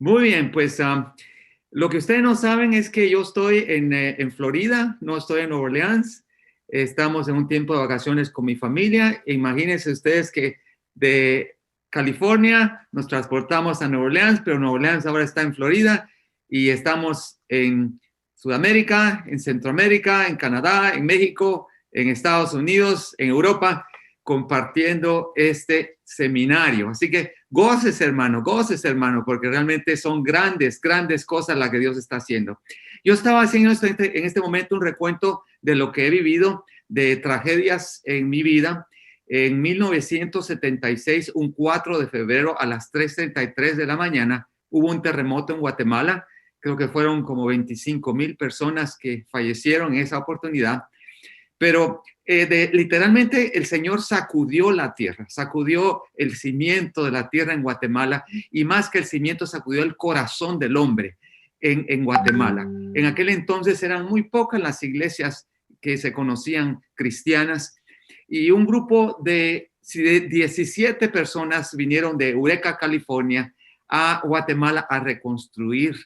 Muy bien, pues lo que ustedes no saben es que yo estoy en Florida, no estoy en Nueva Orleans. Estamos en un tiempo de vacaciones con mi familia. Imagínense ustedes que de California nos transportamos a Nueva Orleans, pero Nueva Orleans ahora está en Florida y estamos en Sudamérica, en Centroamérica, en Canadá, en México, en Estados Unidos, en Europa, compartiendo este seminario. Así que goces, hermano, porque realmente son grandes, grandes cosas las que Dios está haciendo. Yo estaba haciendo en este momento un recuento de lo que he vivido, de tragedias en mi vida. En 1976, un 4 de febrero a las 3:33 de la mañana, hubo un terremoto en Guatemala. Creo que fueron como 25,000 personas que fallecieron en esa oportunidad. Pero literalmente el Señor sacudió la tierra, sacudió el cimiento de la tierra en Guatemala y más que el cimiento sacudió el corazón del hombre en Guatemala. En aquel entonces eran muy pocas las iglesias que se conocían cristianas y un grupo de 17 personas vinieron de Eureka, California, a Guatemala a reconstruir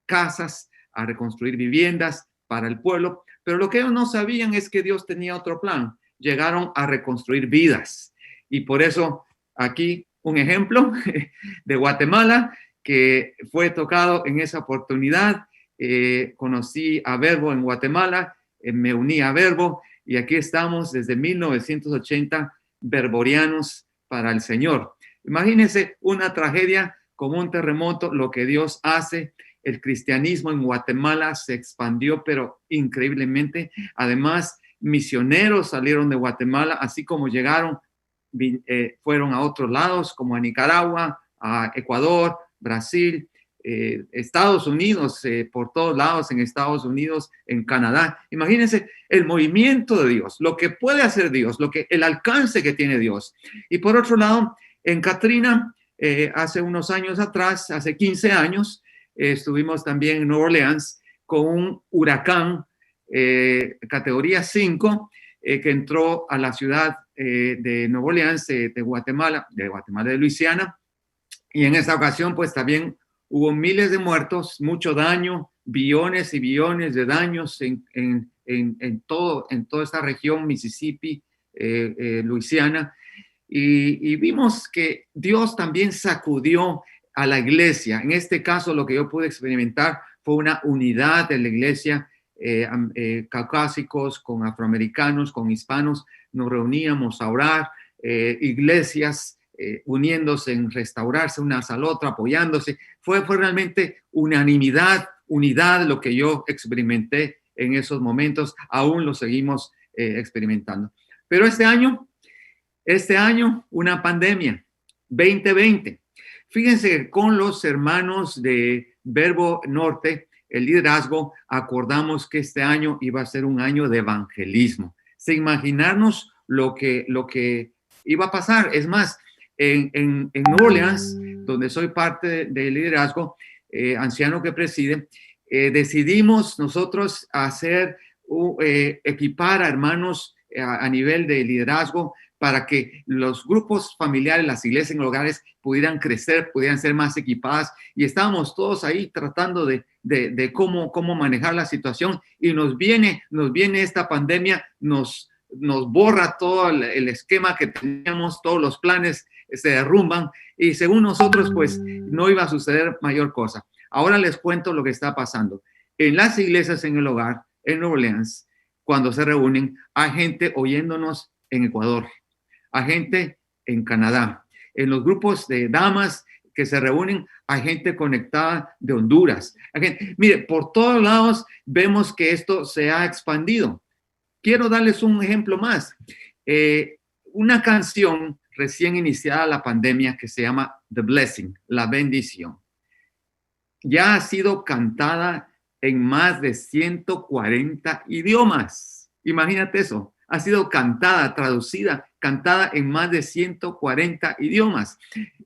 casas, a reconstruir viviendas para el pueblo. Pero lo que ellos no sabían es que Dios tenía otro plan. Llegaron a reconstruir vidas. Y por eso aquí un ejemplo de Guatemala que fue tocado en esa oportunidad. Conocí a Verbo en Guatemala, me uní a Verbo y aquí estamos desde 1980 verborianos para el Señor. Imagínense una tragedia como un terremoto, lo que Dios hace. El cristianismo en Guatemala se expandió, pero increíblemente. Además, misioneros salieron de Guatemala, así como llegaron, fueron a otros lados, como a Nicaragua, a Ecuador, Brasil, Estados Unidos, por todos lados en Estados Unidos, en Canadá. Imagínense el movimiento de Dios, lo que puede hacer Dios, el alcance que tiene Dios. Y por otro lado, en Katrina, hace unos años atrás, hace 15 años, estuvimos también en Nueva Orleans con un huracán categoría 5 que entró a la ciudad de Nueva Orleans, de Guatemala, de Luisiana. Y en esa ocasión, pues también hubo miles de muertos, mucho daño, billones y billones de daños en toda esta región, Mississippi, Luisiana. Y vimos que Dios también sacudió a la iglesia. En este caso, lo que yo pude experimentar fue una unidad de la iglesia, caucásicos con afroamericanos, con hispanos. Nos reuníamos a orar, iglesias uniéndose en restaurarse unas a la otra, apoyándose. Fue realmente unanimidad, unidad lo que yo experimenté en esos momentos. Aún lo seguimos experimentando. Pero este año, una pandemia, 2020. Fíjense, con los hermanos de Verbo Norte, el liderazgo, acordamos que este año iba a ser un año de evangelismo. Sin imaginarnos lo que iba a pasar. Es más, en Nueva Orleans, donde soy parte del liderazgo, anciano que preside, decidimos nosotros equipar a hermanos a nivel de liderazgo para que los grupos familiares, las iglesias en hogares pudieran crecer, pudieran ser más equipadas. Y estábamos todos ahí tratando de cómo manejar la situación. Y nos viene esta pandemia, nos borra todo el esquema que teníamos, todos los planes se derrumban. Y según nosotros, pues no iba a suceder mayor cosa. Ahora les cuento lo que está pasando. En las iglesias en el hogar, en Nueva Orleans, cuando se reúnen, hay gente oyéndonos en Ecuador, hay gente en Canadá. En los grupos de damas que se reúnen, hay gente conectada de Honduras. Mire, por todos lados vemos que esto se ha expandido. Quiero darles un ejemplo más. Una canción recién iniciada la pandemia que se llama The Blessing, la bendición. Ya ha sido cantada en más de 140 idiomas. Imagínate eso. Ha sido cantada, traducida, cantada en más de 140 idiomas.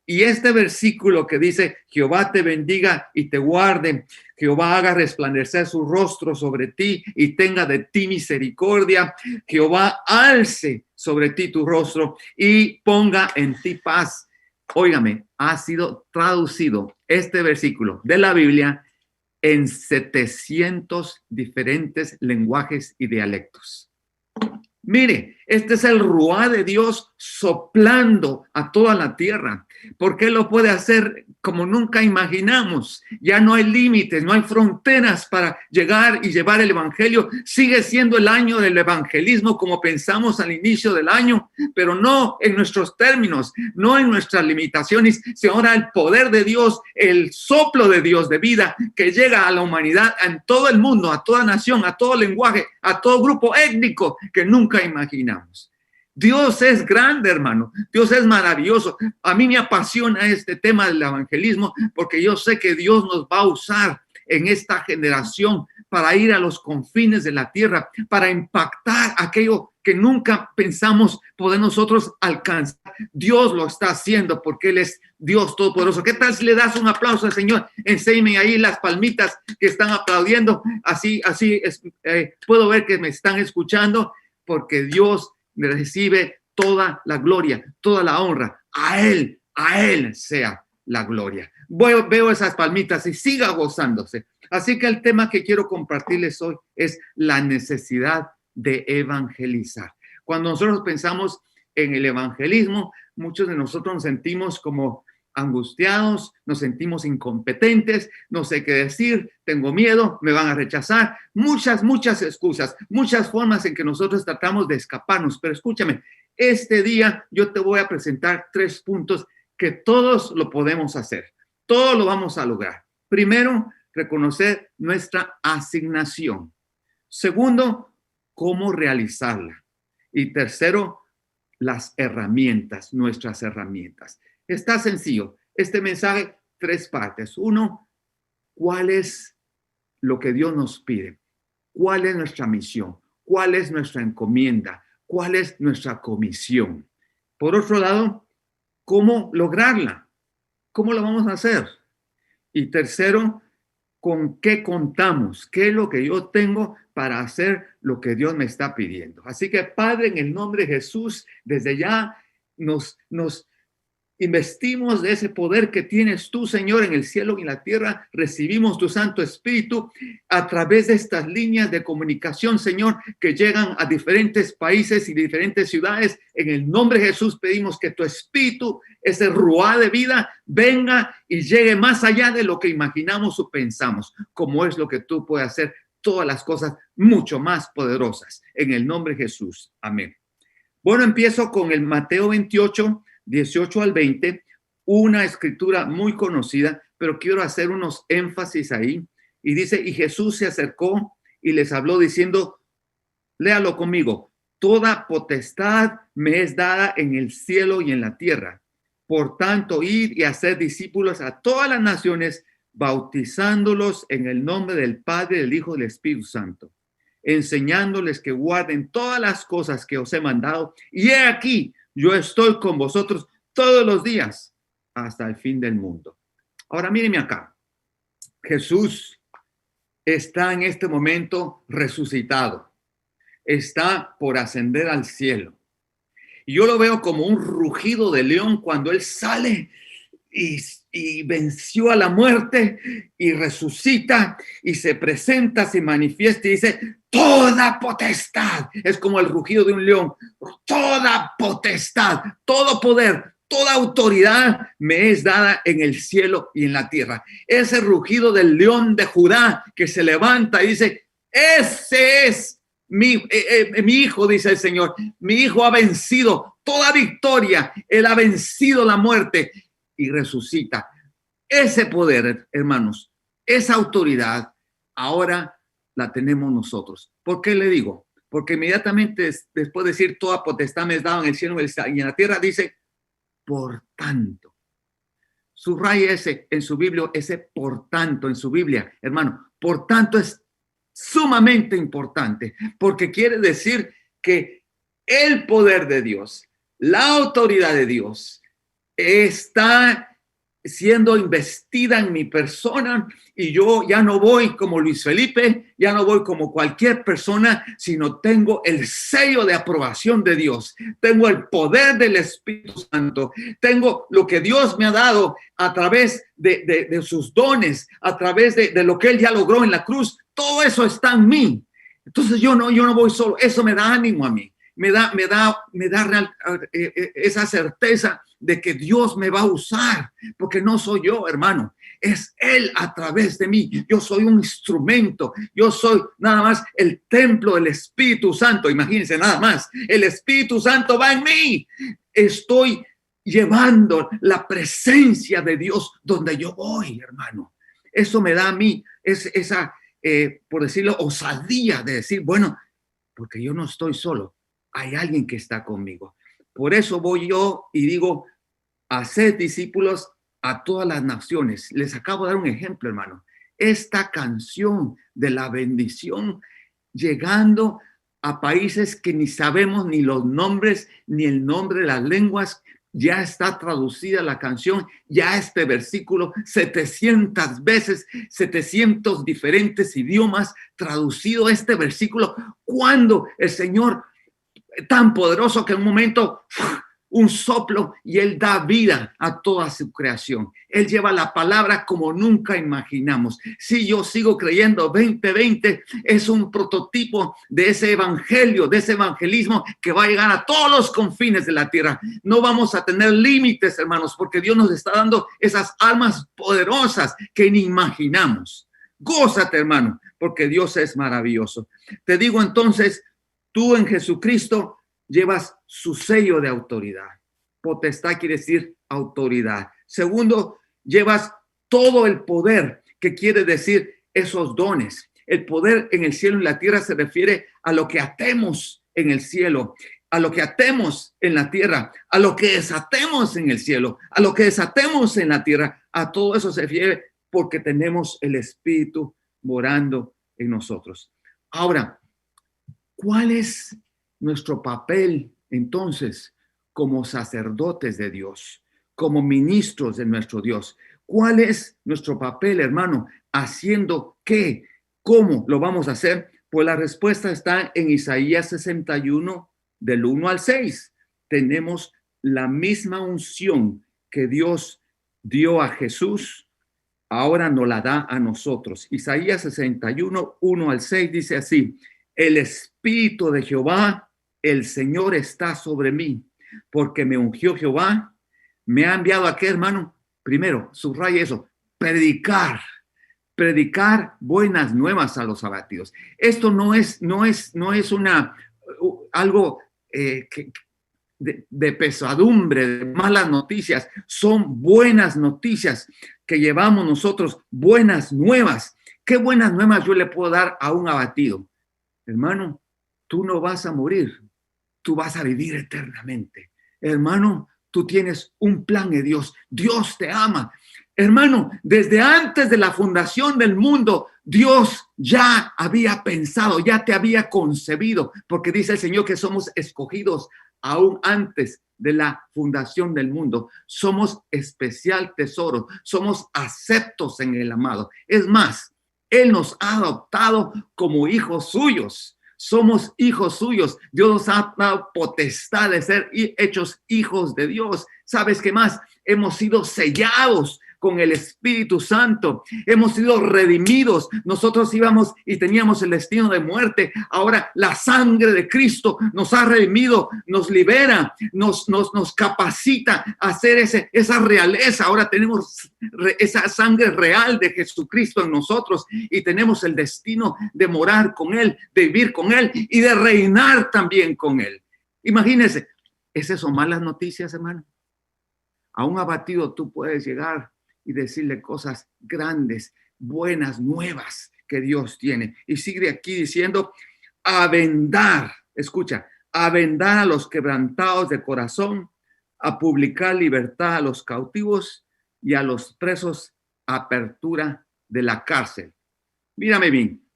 Y este versículo que dice, Jehová te bendiga y te guarde, Jehová haga resplandecer su rostro sobre ti y tenga de ti misericordia, Jehová alce sobre ti tu rostro y ponga en ti paz. Óigame, ha sido traducido este versículo de la Biblia en 700 diferentes lenguajes y dialectos. Mire, este es el ruá de Dios soplando a toda la tierra, porque Él lo puede hacer como nunca imaginamos. Ya no hay límites, no hay fronteras para llegar y llevar el evangelio. Sigue siendo el año del evangelismo como pensamos al inicio del año, pero no en nuestros términos, no en nuestras limitaciones, sino ahora el poder de Dios, el soplo de Dios de vida que llega a la humanidad en todo el mundo, a toda nación, a todo lenguaje, a todo grupo étnico que nunca imaginamos. Dios es grande, hermano. Dios es maravilloso. A mí me apasiona este tema del evangelismo porque yo sé que Dios nos va a usar en esta generación para ir a los confines de la tierra, para impactar aquello que nunca pensamos poder nosotros alcanzar. Dios lo está haciendo porque Él es Dios todopoderoso. ¿Qué tal si le das un aplauso al Señor? Enséñame ahí las palmitas que están aplaudiendo. Así puedo ver que me están escuchando porque Dios recibe toda la gloria, toda la honra. A Él sea la gloria. Veo esas palmitas y siga gozándose. Así que el tema que quiero compartirles hoy es la necesidad de evangelizar. Cuando nosotros pensamos en el evangelismo, muchos de nosotros nos sentimos como angustiados, nos sentimos incompetentes, no sé qué decir, tengo miedo, me van a rechazar, muchas excusas, muchas formas en que nosotros tratamos de escaparnos. Pero escúchame, este día yo te voy a presentar 3 puntos que todos lo podemos hacer, todos lo vamos a lograr. Primero, reconocer nuestra asignación. Segundo, cómo realizarla. Y tercero, las herramientas, nuestras herramientas. Está sencillo. Este mensaje, 3 partes. 1, ¿cuál es lo que Dios nos pide? ¿Cuál es nuestra misión? ¿Cuál es nuestra encomienda? ¿Cuál es nuestra comisión? Por otro lado, ¿cómo lograrla? ¿Cómo lo vamos a hacer? Y tercero, ¿con qué contamos? ¿Qué es lo que yo tengo para hacer lo que Dios me está pidiendo? Así que, Padre, en el nombre de Jesús, desde ya nos investimos de ese poder que tienes tú, Señor, en el cielo y en la tierra. Recibimos tu Santo Espíritu a través de estas líneas de comunicación, Señor, que llegan a diferentes países y diferentes ciudades. En el nombre de Jesús pedimos que tu Espíritu, ese ruá de vida, venga y llegue más allá de lo que imaginamos o pensamos, como es lo que tú puedes hacer, todas las cosas mucho más poderosas. En el nombre de Jesús. Amén. Bueno, empiezo con el Mateo 28, 18 al 20, una escritura muy conocida, pero quiero hacer unos énfasis ahí. Y dice, y Jesús se acercó y les habló diciendo, léalo conmigo, toda potestad me es dada en el cielo y en la tierra. Por tanto, id y hacer discípulos a todas las naciones, bautizándolos en el nombre del Padre, del Hijo y del Espíritu Santo, enseñándoles que guarden todas las cosas que os he mandado. Y he aquí, yo estoy con vosotros todos los días hasta el fin del mundo. Ahora mírenme acá. Jesús está en este momento resucitado. Está por ascender al cielo. Y yo lo veo como un rugido de león cuando él sale y venció a la muerte y resucita y se presenta, se manifiesta y dice, toda potestad, es como el rugido de un león, toda potestad, todo poder, toda autoridad me es dada en el cielo y en la tierra. Ese rugido del león de Judá que se levanta y dice, ese es mi hijo, dice el Señor, mi hijo ha vencido toda victoria, él ha vencido la muerte y resucita. Ese poder, hermanos, esa autoridad, ahora la tenemos nosotros. ¿Por qué le digo? Porque inmediatamente después de decir toda potestad me es dada en el cielo y en la tierra, dice, por tanto. Subraya ese en su Biblia, ese por tanto en su Biblia, hermano. Por tanto es sumamente importante, porque quiere decir que el poder de Dios, la autoridad de Dios, está siendo investida en mi persona, y yo ya no voy como Luis Felipe, ya no voy como cualquier persona, sino tengo el sello de aprobación de Dios, tengo el poder del Espíritu Santo, tengo lo que Dios me ha dado a través de sus dones, a través de lo que Él ya logró en la cruz. Todo eso está en mí. Entonces yo no voy solo. Eso me da ánimo a mí, me da esa certeza de que Dios me va a usar, porque no soy yo, hermano, es Él a través de mí. Yo soy un instrumento, yo soy nada más el templo del Espíritu Santo. Imagínense, nada más, el Espíritu Santo va en mí. Estoy llevando la presencia de Dios donde yo voy, hermano. Eso me da a mí esa, por decirlo, osadía de decir, bueno, porque yo no estoy solo, hay alguien que está conmigo. Por eso voy yo y digo, haced discípulos a todas las naciones. Les acabo de dar un ejemplo, hermano. Esta canción de la bendición llegando a países que ni sabemos ni los nombres, ni el nombre de las lenguas. Ya está traducida la canción, ya este versículo 700 veces, 700 diferentes idiomas, traducido este versículo. Cuando el Señor, tan poderoso que en un momento, un soplo, y Él da vida a toda su creación. Él lleva la palabra como nunca imaginamos. Si yo sigo creyendo, 2020 es un prototipo de ese evangelio, de ese evangelismo que va a llegar a todos los confines de la tierra. No vamos a tener límites, hermanos, porque Dios nos está dando esas almas poderosas que ni imaginamos. Gózate, hermano, porque Dios es maravilloso. Te digo entonces, tú en Jesucristo llevas su sello de autoridad. Potestad quiere decir autoridad. Segundo, llevas todo el poder, que quiere decir esos dones. El poder en el cielo y en la tierra se refiere a lo que atemos en el cielo, a lo que atemos en la tierra, a lo que desatemos en el cielo, a lo que desatemos en la tierra. A todo eso se refiere porque tenemos el Espíritu morando en nosotros. Ahora, ¿cuál es nuestro papel entonces como sacerdotes de Dios, como ministros de nuestro Dios? ¿Cuál es nuestro papel, hermano? ¿Haciendo qué? ¿Cómo lo vamos a hacer? Pues la respuesta está en Isaías 61, del 1 al 6. Tenemos la misma unción que Dios dio a Jesús, ahora nos la da a nosotros. Isaías 61, 1 al 6 dice así: el Espíritu de Jehová, el Señor, está sobre mí, porque me ungió Jehová, me ha enviado a qué, hermano. Primero, subraya eso: predicar buenas nuevas a los abatidos. Esto no es algo de pesadumbre, de malas noticias. Son buenas noticias que llevamos nosotros, buenas nuevas. ¿Qué buenas nuevas yo le puedo dar a un abatido? Hermano, tú no vas a morir, tú vas a vivir eternamente. Hermano, tú tienes un plan de Dios. Dios te ama. Hermano, desde antes de la fundación del mundo, Dios ya había pensado, ya te había concebido, porque dice el Señor que somos escogidos aún antes de la fundación del mundo. Somos especial tesoro, somos aceptos en el amado. Es más, Él nos ha adoptado como hijos suyos. Somos hijos suyos. Dios nos ha dado potestad de ser hechos hijos de Dios. ¿Sabes qué más? Hemos sido sellados con el Espíritu Santo. Hemos sido redimidos. Nosotros íbamos y teníamos el destino de muerte. Ahora la sangre de Cristo nos ha redimido, nos libera, nos capacita a hacer esa realeza. Ahora tenemos esa sangre real de Jesucristo en nosotros y tenemos el destino de morar con Él, de vivir con Él y de reinar también con Él. Imagínense, ¿esas son malas noticias, hermano? A un abatido tú puedes llegar y decirle cosas grandes, buenas, nuevas que Dios tiene. Y sigue aquí diciendo: a vendar, escucha, a vendar a los quebrantados de corazón, a publicar libertad a los cautivos y a los presos, apertura de la cárcel. Mírame bien,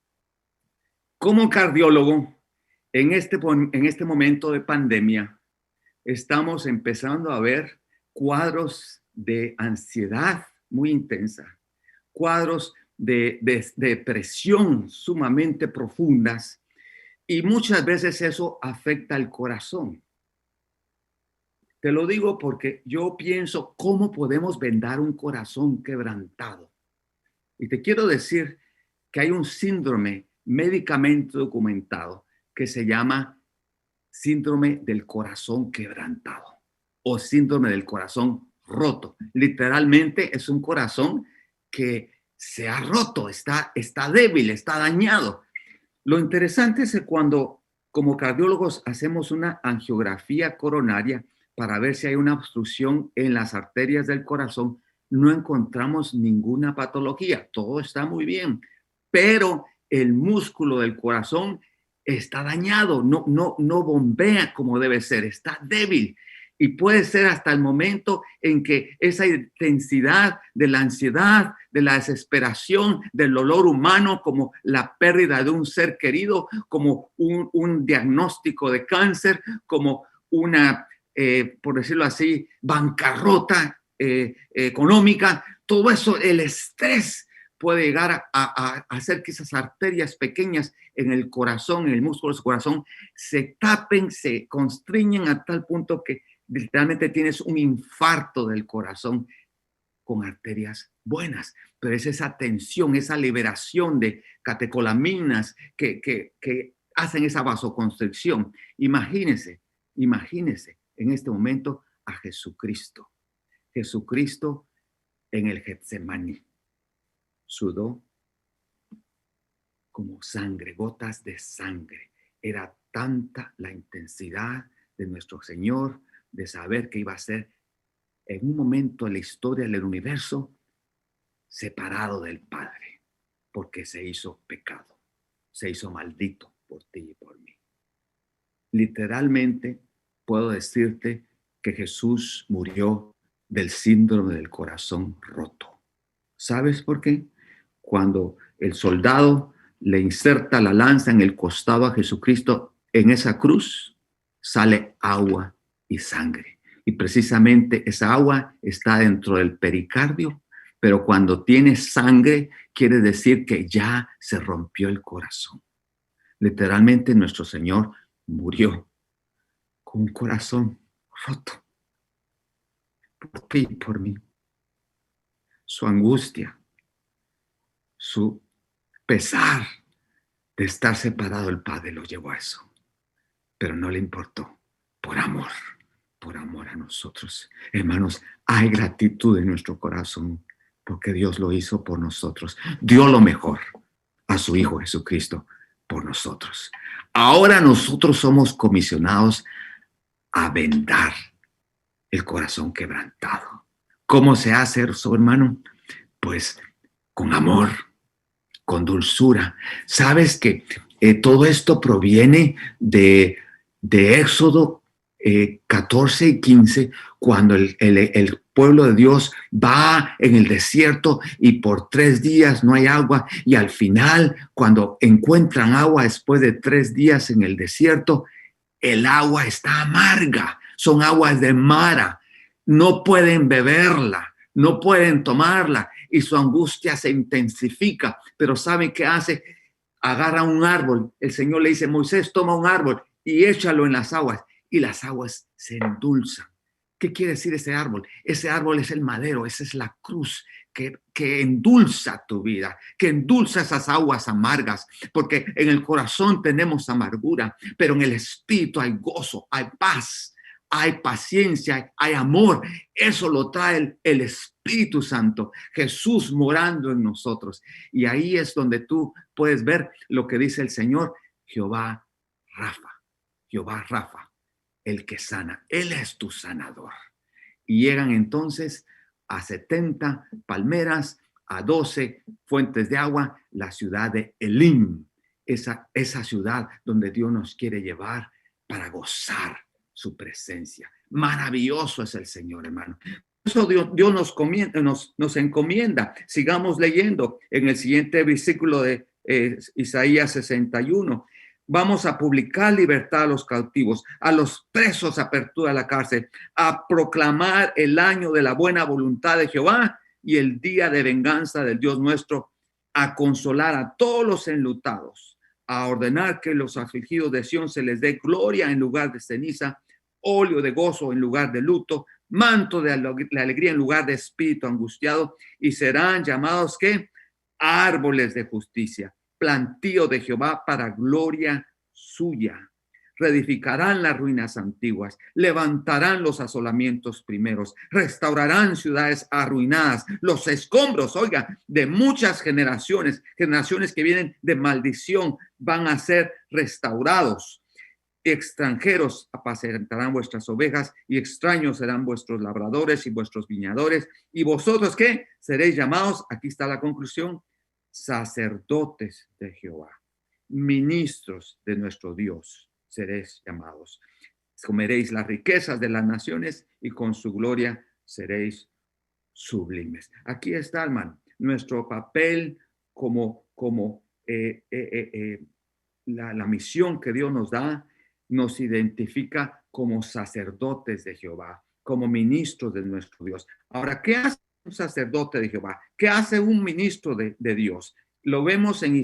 como cardiólogo, en este momento de pandemia, estamos empezando a ver cuadros de ansiedad muy intensa, cuadros de depresión sumamente profundas, y muchas veces eso afecta al corazón. Te lo digo porque yo pienso cómo podemos vendar un corazón quebrantado. Y te quiero decir que hay un síndrome médicamente documentado que se llama síndrome del corazón quebrantado o síndrome del corazón roto. Literalmente es un corazón que se ha roto, está débil, está dañado. Lo interesante es que cuando como cardiólogos hacemos una angiografía coronaria para ver si hay una obstrucción en las arterias del corazón, no encontramos ninguna patología, todo está muy bien, pero el músculo del corazón está dañado, no bombea como debe ser, está débil. Y puede ser hasta el momento en que esa intensidad de la ansiedad, de la desesperación, del dolor humano, como la pérdida de un ser querido, como un diagnóstico de cáncer, como una, por decirlo así, bancarrota económica, todo eso, el estrés puede llegar a hacer que esas arterias pequeñas en el corazón, en el músculo del corazón, se tapen, se constriñen a tal punto que literalmente tienes un infarto del corazón con arterias buenas, pero es esa tensión, esa liberación de catecolaminas que hacen esa vasoconstricción. Imagínese en este momento a Jesucristo. Jesucristo en el Getsemaní sudó como sangre, gotas de sangre. Era tanta la intensidad de nuestro Señor de saber que iba a ser en un momento en la historia del universo separado del Padre, porque se hizo pecado, se hizo maldito por ti y por mí. Literalmente puedo decirte que Jesús murió del síndrome del corazón roto. ¿Sabes por qué? Cuando el soldado le inserta la lanza en el costado a Jesucristo en esa cruz, sale agua y sangre. Y precisamente esa agua está dentro del pericardio, pero cuando tiene sangre quiere decir que ya se rompió el corazón. Literalmente nuestro Señor murió con un corazón roto por ti y por mí. Su angustia, su pesar de estar separado del Padre lo llevó a eso, pero no le importó, por amor a nosotros. Hermanos, hay gratitud en nuestro corazón porque Dios lo hizo por nosotros, dio lo mejor a su Hijo Jesucristo por nosotros. Ahora nosotros somos comisionados a vendar el corazón quebrantado. ¿Cómo se hace eso, hermano? Pues con amor, con dulzura. Sabes que todo esto proviene de Éxodo 14 y 15, cuando el pueblo de Dios va en el desierto y por 3 días no hay agua, y al final, cuando encuentran agua después de 3 días en el desierto, el agua está amarga, son aguas de Mara, no pueden beberla, no pueden tomarla, y su angustia se intensifica. Pero ¿saben qué hace? Agarra un árbol, el Señor le dice: Moisés, toma un árbol y échalo en las aguas, y las aguas se endulzan. ¿Qué quiere decir ese árbol? Ese árbol es el madero, esa es la cruz que endulza tu vida, que endulza esas aguas amargas, porque en el corazón tenemos amargura, pero en el espíritu hay gozo, hay paz, hay paciencia, hay amor. Eso lo trae el Espíritu Santo, Jesús morando en nosotros. Y ahí es donde tú puedes ver lo que dice el Señor: Jehová Rafa, el que sana. Él es tu sanador. Y llegan entonces a 70 palmeras, a 12 fuentes de agua, la ciudad de Elim, esa ciudad donde Dios nos quiere llevar para gozar su presencia. Maravilloso es el Señor, hermano. Eso Dios nos encomienda. Sigamos leyendo en el siguiente versículo de Isaías 61. Vamos a publicar libertad a los cautivos, a los presos apertura a la cárcel, a proclamar el año de la buena voluntad de Jehová y el día de venganza del Dios nuestro, a consolar a todos los enlutados, a ordenar que los afligidos de Sión se les dé gloria en lugar de ceniza, óleo de gozo en lugar de luto, manto de la alegría en lugar de espíritu angustiado, y serán llamados ¿qué? Árboles de justicia, plantío de Jehová para gloria suya. Reedificarán las ruinas antiguas, levantarán los asolamientos primeros, restaurarán ciudades arruinadas, los escombros, oiga, de muchas generaciones que vienen de maldición, van a ser restaurados. Extranjeros apacentarán vuestras ovejas y extraños serán vuestros labradores y vuestros viñadores. ¿Y vosotros qué? Seréis llamados, aquí está la conclusión, sacerdotes de Jehová, ministros de nuestro Dios seréis llamados. Comeréis las riquezas de las naciones y con su gloria seréis sublimes. Aquí está, hermano, nuestro papel como la misión que Dios nos da, nos identifica como sacerdotes de Jehová, como ministros de nuestro Dios. Ahora, ¿qué hace un sacerdote de Jehová? ¿Qué hace un ministro de Dios? Lo vemos en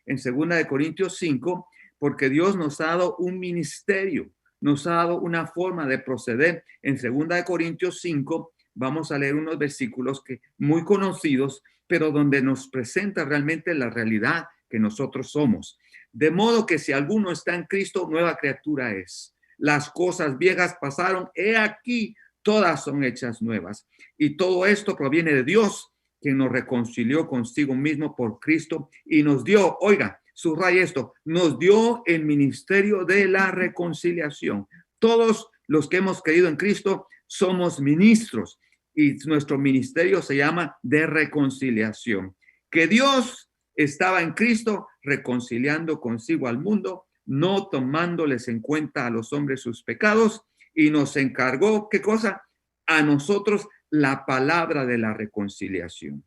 en 2 Corintios 5, porque Dios nos ha dado un ministerio, nos ha dado una forma de proceder. En 2 Corintios 5 vamos a leer unos versículos muy conocidos, pero donde nos presenta realmente la realidad que nosotros somos. De modo que si alguno está en Cristo, nueva criatura es. Las cosas viejas pasaron, he aquí, todas son hechas nuevas. Y todo esto proviene de Dios, quien nos reconcilió consigo mismo por Cristo y nos dio, oiga, subraya esto, nos dio el ministerio de la reconciliación. Todos los que hemos creído en Cristo somos ministros y nuestro ministerio se llama de reconciliación. Que Dios estaba en Cristo reconciliando consigo al mundo, no tomándoles en cuenta a los hombres sus pecados, y nos encargó, ¿qué cosa? A nosotros la palabra de la reconciliación.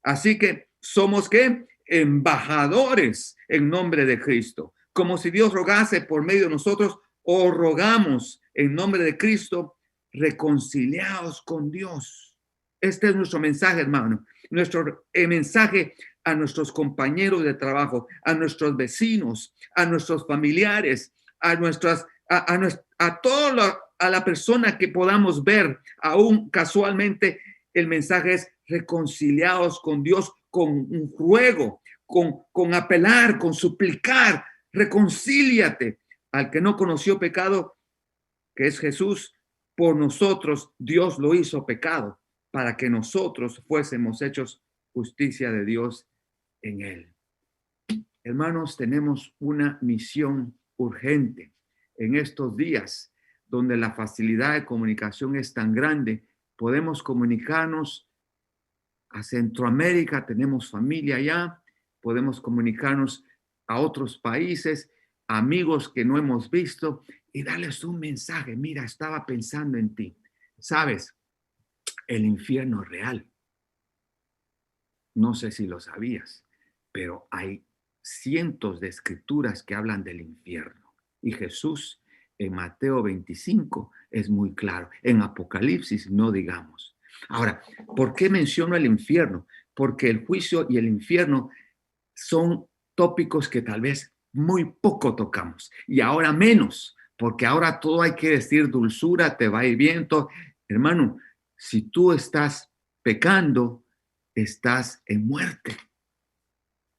Así que somos ¿qué? Embajadores en nombre de Cristo. Como si Dios rogase por medio de nosotros, o rogamos en nombre de Cristo, reconciliados con Dios. Este es nuestro mensaje, hermano. Nuestro mensaje a nuestros compañeros de trabajo, a nuestros vecinos, a nuestros familiares, a toda la persona que podamos ver, aún casualmente, el mensaje es reconciliados con Dios, con un ruego, con apelar, con suplicar, reconcíliate. Al que no conoció pecado, que es Jesús, por nosotros Dios lo hizo pecado, para que nosotros fuésemos hechos justicia de Dios en él. Hermanos, tenemos una misión urgente en estos días donde la facilidad de comunicación es tan grande. Podemos comunicarnos a Centroamérica, tenemos familia allá, podemos comunicarnos a otros países, amigos que no hemos visto, y darles un mensaje. Mira, estaba pensando en ti. ¿Sabes? El infierno es real. No sé si lo sabías, pero hay cientos de escrituras que hablan del infierno. Y Jesús en Mateo 25 es muy claro. En Apocalipsis no digamos. Ahora, ¿por qué menciono el infierno? Porque el juicio y el infierno son tópicos que tal vez muy poco tocamos. Y ahora menos, porque ahora todo hay que decir dulzura, te va a ir bien. Todo. Hermano, si tú estás pecando, estás en muerte.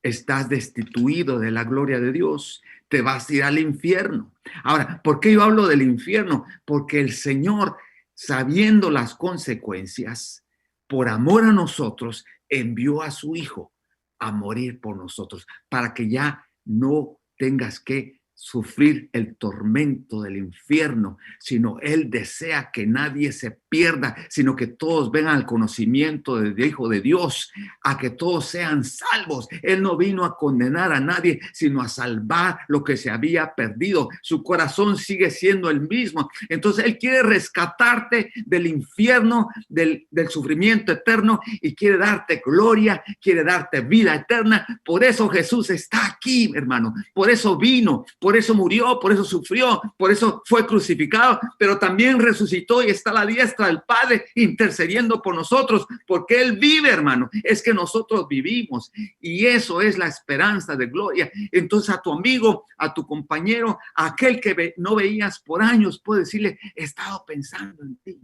Estás destituido de la gloria de Dios. Te vas a ir al infierno. Ahora, ¿por qué yo hablo del infierno? Porque el Señor, sabiendo las consecuencias, por amor a nosotros, envió a su Hijo a morir por nosotros, para que ya no tengas que sufrir el tormento del infierno, sino Él desea que nadie se pierda, sino que todos vengan al conocimiento del Hijo de Dios, a que todos sean salvos. Él no vino a condenar a nadie, sino a salvar lo que se había perdido. Su corazón sigue siendo el mismo. Entonces Él quiere rescatarte del infierno, del sufrimiento eterno, y quiere darte gloria, quiere darte vida eterna. Por eso Jesús está aquí, hermano. Por eso vino, por eso murió, por eso sufrió, por eso fue crucificado, pero también resucitó y está a la diestra del Padre intercediendo por nosotros, porque Él vive, hermano. Es que nosotros vivimos, y eso es la esperanza de gloria. Entonces a tu amigo, a tu compañero, a aquel que no veías por años, puedes decirle: he estado pensando en ti.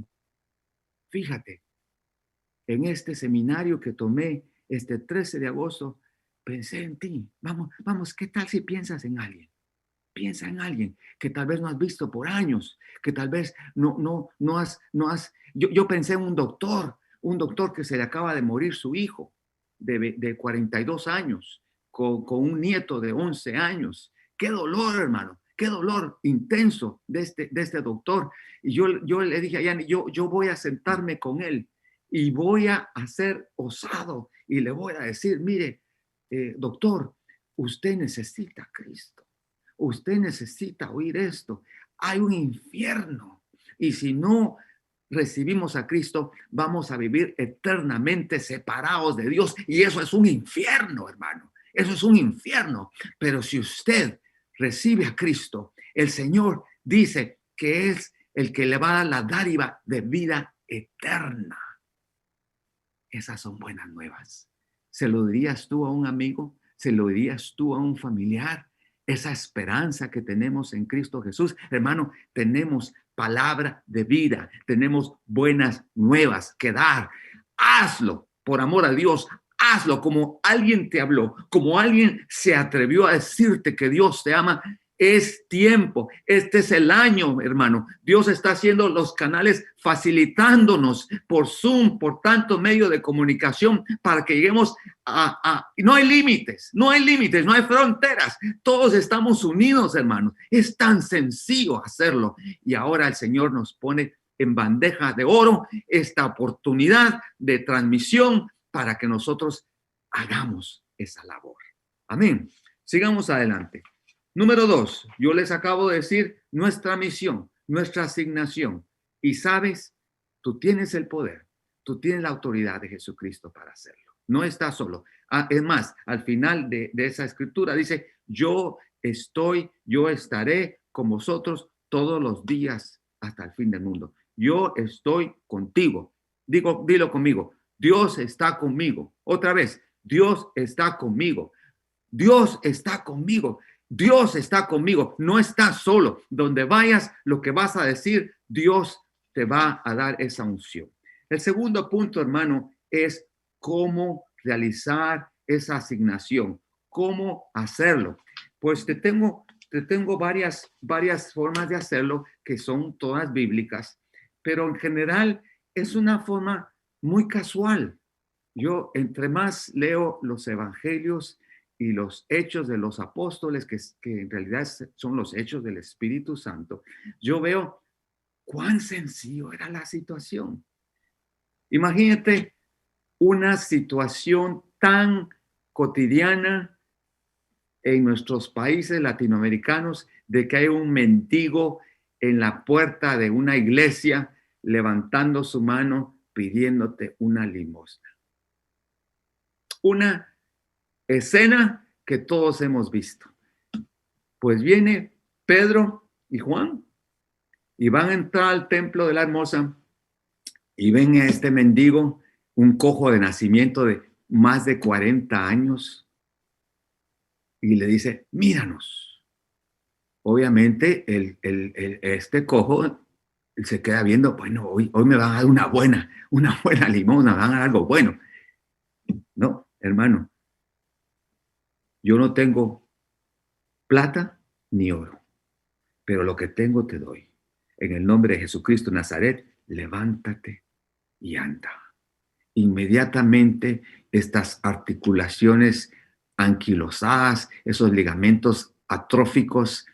Fíjate, en este seminario que tomé este 13 de agosto, pensé en ti. Vamos, ¿qué tal si piensas en alguien? Piensa en alguien que tal vez no has visto por años, que tal vez no has. Yo pensé en un doctor que se le acaba de morir su hijo de 42 años, con un nieto de 11 años. Qué dolor, hermano, qué dolor intenso de este doctor. Y yo le dije a Yanni, yo voy a sentarme con él y voy a ser osado y le voy a decir: mire, doctor, usted necesita a Cristo. Usted necesita oír esto. Hay un infierno, y si no recibimos a Cristo, vamos a vivir eternamente separados de Dios, y eso es un infierno, hermano. Eso es un infierno. Pero si usted recibe a Cristo, el Señor dice que es el que le va a dar la dádiva de vida eterna. Esas son buenas nuevas. ¿Se lo dirías tú a un amigo? ¿Se lo dirías tú a un familiar? Esa esperanza que tenemos en Cristo Jesús, hermano, tenemos palabra de vida, tenemos buenas nuevas que dar. Hazlo por amor a Dios, hazlo como alguien te habló, como alguien se atrevió a decirte que Dios te ama. Es tiempo, este es el año, hermano. Dios está haciendo los canales, facilitándonos por Zoom, por tanto medio de comunicación, para que lleguemos no hay límites, no hay fronteras. Todos estamos unidos, hermano. Es tan sencillo hacerlo. Y ahora el Señor nos pone en bandeja de oro esta oportunidad de transmisión para que nosotros hagamos esa labor. Amén. Sigamos adelante. Número 2, yo les acabo de decir nuestra misión, nuestra asignación. Y sabes, tú tienes el poder, tú tienes la autoridad de Jesucristo para hacerlo. No estás solo. Es más, al final de esa escritura dice: yo estaré con vosotros todos los días hasta el fin del mundo. Yo estoy contigo. Dilo conmigo: Dios está conmigo. Otra vez: Dios está conmigo. Dios está conmigo. Dios está conmigo, no estás solo. Donde vayas, lo que vas a decir, Dios te va a dar esa unción. El segundo punto, hermano, es cómo realizar esa asignación, cómo hacerlo. Pues te tengo varias formas de hacerlo, que son todas bíblicas, pero en general es una forma muy casual. Yo, entre más leo los evangelios y los hechos de los apóstoles, que en realidad son los hechos del Espíritu Santo, yo veo cuán sencillo era la situación. Imagínate una situación tan cotidiana en nuestros países latinoamericanos, de que hay un mendigo en la puerta de una iglesia levantando su mano pidiéndote una limosna. Una escena que todos hemos visto. Pues viene Pedro y Juan y van a entrar al templo de la Hermosa y ven a este mendigo, un cojo de nacimiento de más de 40 años, y le dice: míranos. Obviamente este cojo se queda viendo: bueno, hoy me van a dar una buena limosna, me van a dar algo bueno. No, hermano, yo no tengo plata ni oro, pero lo que tengo te doy. En el nombre de Jesucristo de Nazaret, levántate y anda. Inmediatamente estas articulaciones anquilosadas, esos ligamentos atróficos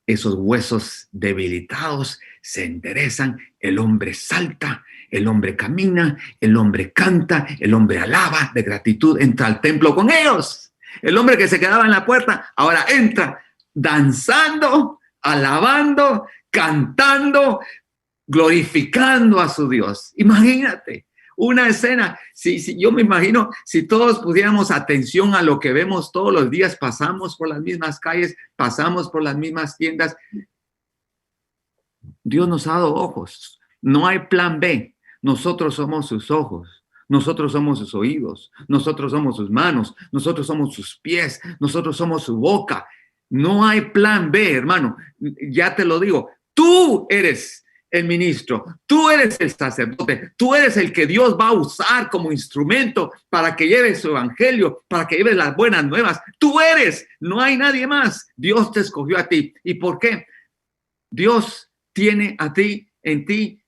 esos huesos debilitados se enderezan, el hombre salta, el hombre camina, el hombre canta, el hombre alaba de gratitud, entra al templo con ellos. El hombre que se quedaba en la puerta ahora entra danzando, alabando, cantando, glorificando a su Dios. Imagínate una escena, si yo me imagino, si todos pusiéramos atención a lo que vemos todos los días, pasamos por las mismas calles, pasamos por las mismas tiendas. Dios nos ha dado ojos, no hay plan B. Nosotros somos sus ojos, nosotros somos sus oídos, nosotros somos sus manos, nosotros somos sus pies, nosotros somos su boca. No hay plan B, hermano. Ya te lo digo, tú eres el ministro, tú eres el sacerdote, tú eres el que Dios va a usar como instrumento para que lleves su evangelio, para que lleves las buenas nuevas. Tú eres, no hay nadie más. Dios te escogió a ti. ¿Y por qué? Dios tiene a ti, en ti,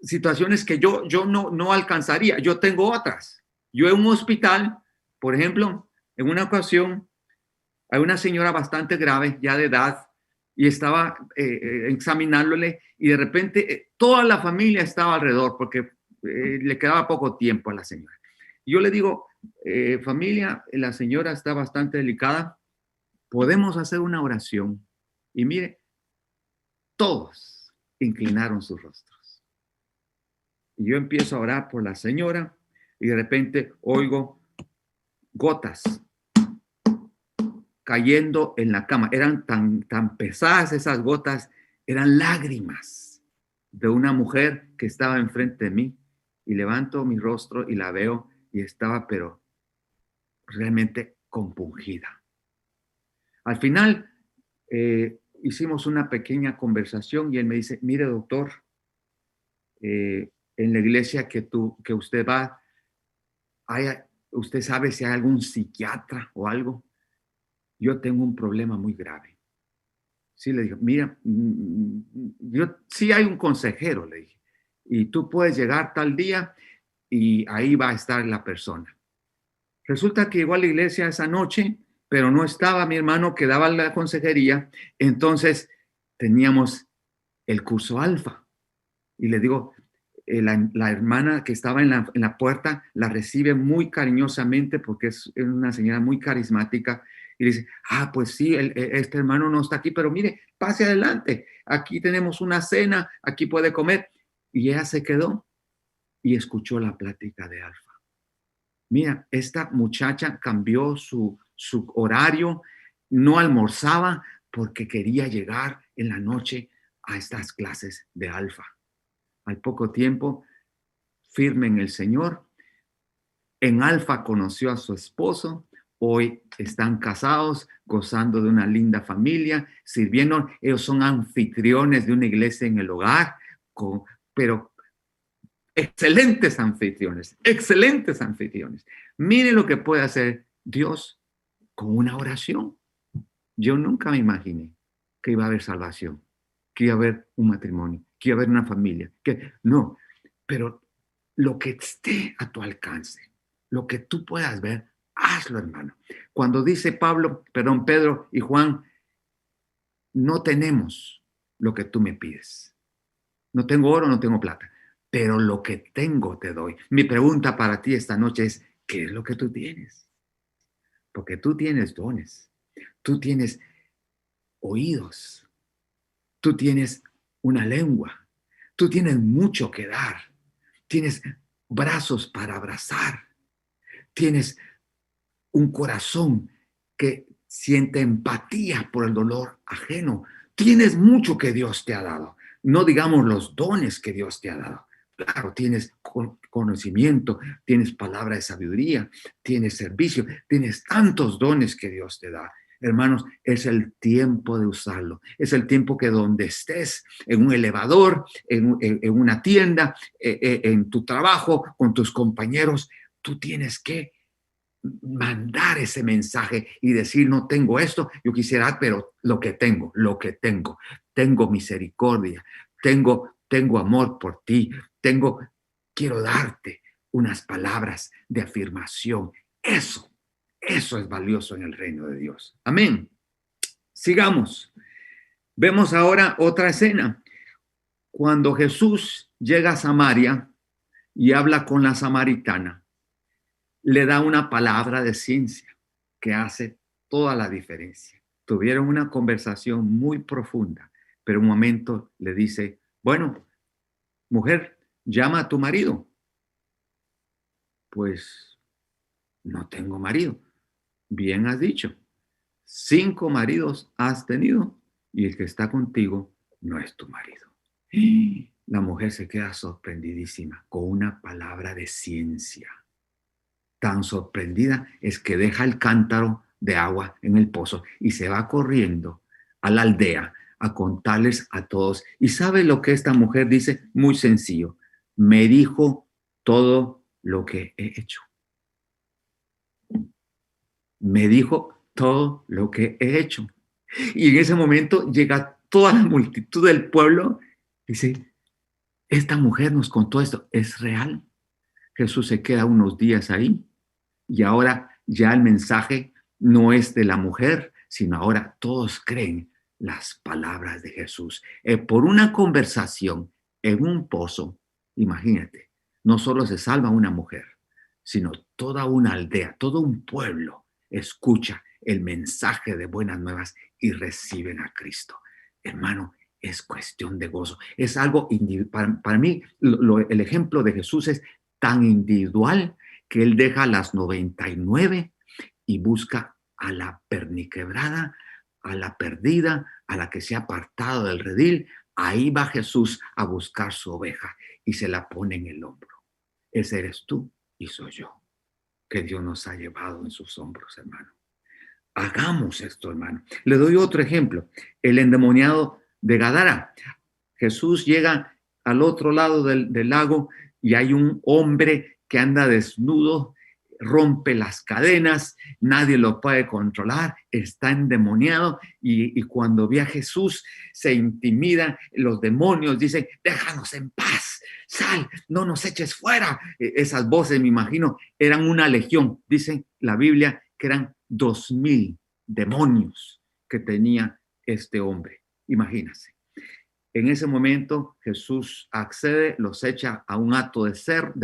situaciones que yo no alcanzaría. Yo tengo otras. Yo en un hospital, por ejemplo, en una ocasión, hay una señora bastante grave, ya de edad, y estaba examinándole, y de repente toda la familia estaba alrededor, porque le quedaba poco tiempo a la señora. Y yo le digo, familia, la señora está bastante delicada, podemos hacer una oración. Y mire, todos inclinaron sus rostros. Y yo empiezo a orar por la señora, y de repente oigo gotas cayendo en la cama. Eran tan pesadas esas gotas, eran lágrimas de una mujer que estaba enfrente de mí. Y levanto mi rostro y la veo, y estaba pero realmente compungida. Al final hicimos una pequeña conversación y él me dice, mire doctor, en la iglesia que usted va, ¿usted sabe si hay algún psiquiatra o algo? Yo tengo un problema muy grave. Sí, le dije, mira, yo sí hay un consejero, le dije, y tú puedes llegar tal día y ahí va a estar la persona. Resulta que llegó a la iglesia esa noche, pero no estaba mi hermano que daba la consejería. Entonces teníamos el curso alfa y le digo, la hermana que estaba en la puerta la recibe muy cariñosamente porque es una señora muy carismática y dice, pues sí, este hermano no está aquí, pero mire, pase adelante, aquí tenemos una cena, aquí puede comer. Y ella se quedó y escuchó la plática de Alfa. Mira, esta muchacha cambió su horario, no almorzaba porque quería llegar en la noche a estas clases de Alfa. Al poco tiempo, firme en el Señor. En Alfa conoció a su esposo. Hoy están casados, gozando de una linda familia, sirviendo. Ellos son anfitriones de una iglesia en el hogar, pero excelentes anfitriones, excelentes anfitriones. Miren lo que puede hacer Dios con una oración. Yo nunca me imaginé que iba a haber salvación, que iba a haber un matrimonio, que iba a haber una familia. No, pero lo que esté a tu alcance, lo que tú puedas ver, hazlo, hermano. Cuando dice Pedro y Juan, no tenemos lo que tú me pides. No tengo oro, no tengo plata, pero lo que tengo te doy. Mi pregunta para ti esta noche es, ¿qué es lo que tú tienes? Porque tú tienes dones, tú tienes oídos, tú tienes una lengua, tú tienes mucho que dar, tienes brazos para abrazar, tienes un corazón que siente empatía por el dolor ajeno. Tienes mucho que Dios te ha dado. No digamos los dones que Dios te ha dado. Claro, tienes conocimiento, tienes palabra de sabiduría, tienes servicio, tienes tantos dones que Dios te da. Hermanos, es el tiempo de usarlo. Es el tiempo que donde estés, en un elevador, en una tienda, en tu trabajo, con tus compañeros, tú tienes que mandar ese mensaje y decir, no tengo esto, yo quisiera, pero lo que tengo misericordia, tengo amor por ti, quiero darte unas palabras de afirmación. Eso es valioso en el reino de Dios. Amén. Sigamos. Vemos ahora otra escena. Cuando Jesús llega a Samaria y habla con la samaritana, le da una palabra de ciencia que hace toda la diferencia. Tuvieron una conversación muy profunda, pero un momento le dice, bueno, mujer, llama a tu marido. Pues no tengo marido. Bien has dicho. 5 maridos has tenido y el que está contigo no es tu marido. La mujer se queda sorprendidísima con una palabra de ciencia. Tan sorprendida es que deja el cántaro de agua en el pozo y se va corriendo a la aldea a contarles a todos. ¿Y sabe lo que esta mujer dice? Muy sencillo. Me dijo todo lo que he hecho. Me dijo todo lo que he hecho. Y en ese momento llega toda la multitud del pueblo y dice, esta mujer nos contó esto, ¿es real? Jesús se queda unos días ahí y ahora ya el mensaje no es de la mujer, sino ahora todos creen las palabras de Jesús. Por una conversación en un pozo, imagínate, no solo se salva una mujer, sino toda una aldea, todo un pueblo escucha el mensaje de buenas nuevas y reciben a Cristo. Hermano, es cuestión de gozo. Es algo para mí, el ejemplo de Jesús es tan individual que él deja las 99 y busca a la perniquebrada, a la perdida, a la que se ha apartado del redil. Ahí va Jesús a buscar su oveja y se la pone en el hombro. Ese eres tú y soy yo, que Dios nos ha llevado en sus hombros, hermano. Hagamos esto, hermano. Le doy otro ejemplo. El endemoniado de Gadara. Jesús llega al otro lado del lago y hay un hombre que anda desnudo, rompe las cadenas, nadie lo puede controlar, está endemoniado y cuando ve a Jesús se intimida, los demonios dicen, déjanos en paz, sal, no nos eches fuera. Esas voces, me imagino, eran una legión, dice la Biblia que eran 2000 demonios que tenía este hombre, imagínense. En ese momento Jesús accede, los echa a un hato de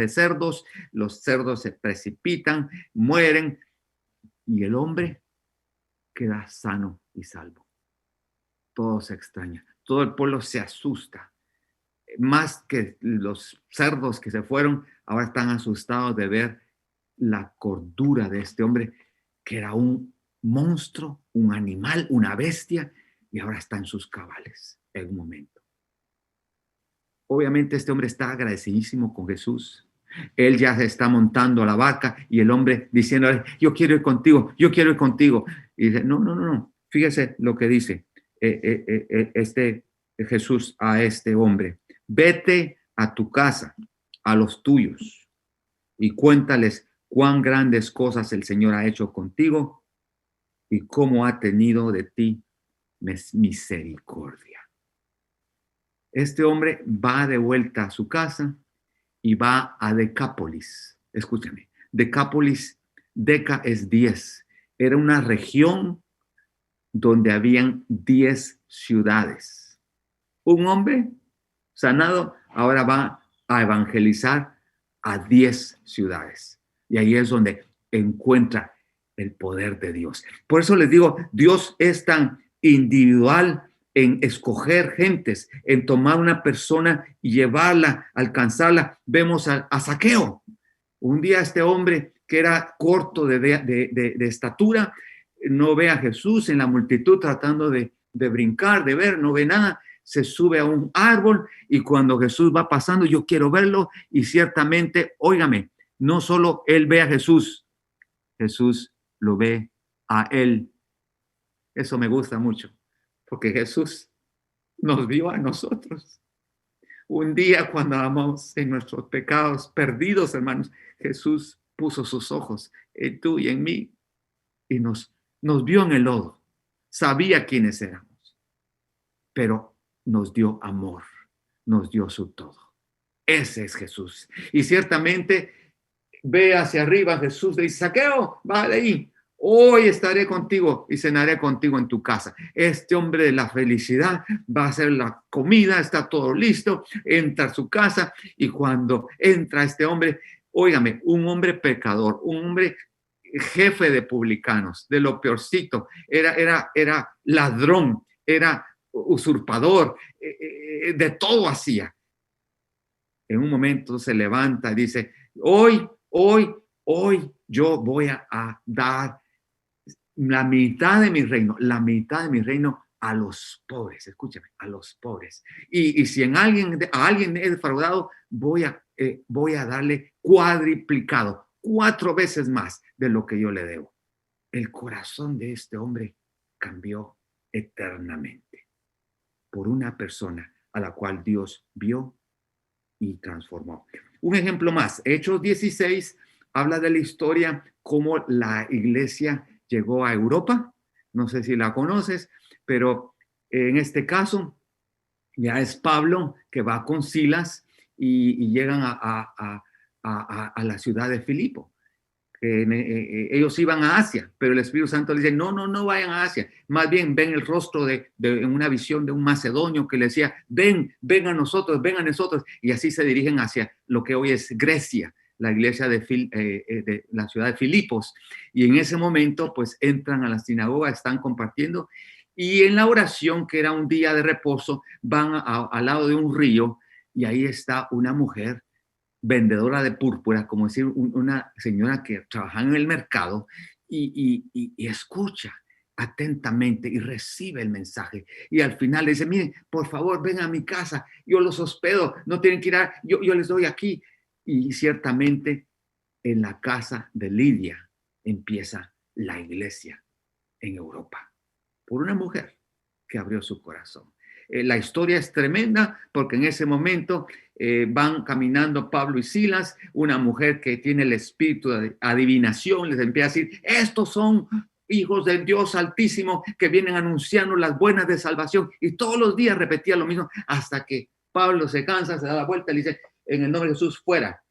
cerdos, los cerdos se precipitan, mueren y el hombre queda sano y salvo. Todo se extraña, todo el pueblo se asusta. Más que los cerdos que se fueron, ahora están asustados de ver la cordura de este hombre, que era un monstruo, un animal, una bestia, y ahora está en sus cabales en un momento. Obviamente este hombre está agradecidísimo con Jesús. Él ya se está montando a la vaca y el hombre diciendo, yo quiero ir contigo, yo quiero ir contigo. Y dice, no. Fíjese lo que dice este Jesús a este hombre. Vete a tu casa, a los tuyos, y cuéntales cuán grandes cosas el Señor ha hecho contigo y cómo ha tenido de ti misericordia. Este hombre va de vuelta a su casa y va a Decápolis. Escúchame, Decápolis, Deca es 10. Era una región donde habían 10 ciudades. Un hombre sanado ahora va a evangelizar a 10 ciudades. Y ahí es donde encuentra el poder de Dios. Por eso les digo, Dios es tan individual en escoger gentes, en tomar una persona y llevarla, alcanzarla. Vemos a Zaqueo. Un día este hombre que era corto de estatura, no ve a Jesús en la multitud tratando de brincar, de ver, no ve nada, se sube a un árbol y cuando Jesús va pasando, yo quiero verlo y ciertamente, óigame, no solo él ve a Jesús, Jesús lo ve a él. Eso me gusta mucho, porque Jesús nos vio a nosotros. Un día cuando estábamos en nuestros pecados perdidos, hermanos, Jesús puso sus ojos en tú y en mí y nos vio en el lodo. Sabía quiénes éramos, pero nos dio amor, nos dio su todo. Ese es Jesús. Y ciertamente ve hacia arriba Jesús, le dice, Zaqueo, baja de ahí. Hoy estaré contigo y cenaré contigo en tu casa. Este hombre de la felicidad va a hacer la comida, está todo listo, entra a su casa y cuando entra este hombre, óigame, un hombre pecador, un hombre jefe de publicanos, de lo peorcito, era ladrón, era usurpador, de todo hacía. En un momento se levanta y dice, hoy yo voy a dar la mitad de mi reino a los pobres, escúchame, a los pobres. Y si a alguien he defraudado, voy a darle cuadriplicado, 4 veces más de lo que yo le debo. El corazón de este hombre cambió eternamente por una persona a la cual Dios vio y transformó. Un ejemplo más, Hechos 16 habla de la historia cómo la iglesia llegó a Europa. No sé si la conoces, pero en este caso ya es Pablo que va con Silas y llegan a la ciudad de Filipo. Ellos iban a Asia, pero el Espíritu Santo les dice, no vayan a Asia. Más bien ven el rostro en una visión de un macedonio que le decía, ven a nosotros, ven a nosotros. Y así se dirigen hacia lo que hoy es Grecia, la iglesia de la ciudad de Filipos. Y en ese momento, pues entran a la sinagoga, están compartiendo. Y en la oración, que era un día de reposo, van al lado de un río y ahí está una mujer vendedora de púrpura, como decir, una señora que trabaja en el mercado y escucha atentamente y recibe el mensaje. Y al final le dice, miren, por favor, ven a mi casa, yo los hospedo, no tienen que ir yo les doy aquí. Y ciertamente en la casa de Lidia empieza la iglesia en Europa, por una mujer que abrió su corazón. La historia es tremenda porque en ese momento van caminando Pablo y Silas, una mujer que tiene el espíritu de adivinación, les empieza a decir, estos son hijos del Dios Altísimo que vienen anunciando las buenas de salvación. Y todos los días repetía lo mismo hasta que Pablo se cansa, se da la vuelta y le dice, en el nombre de Jesús, fuera.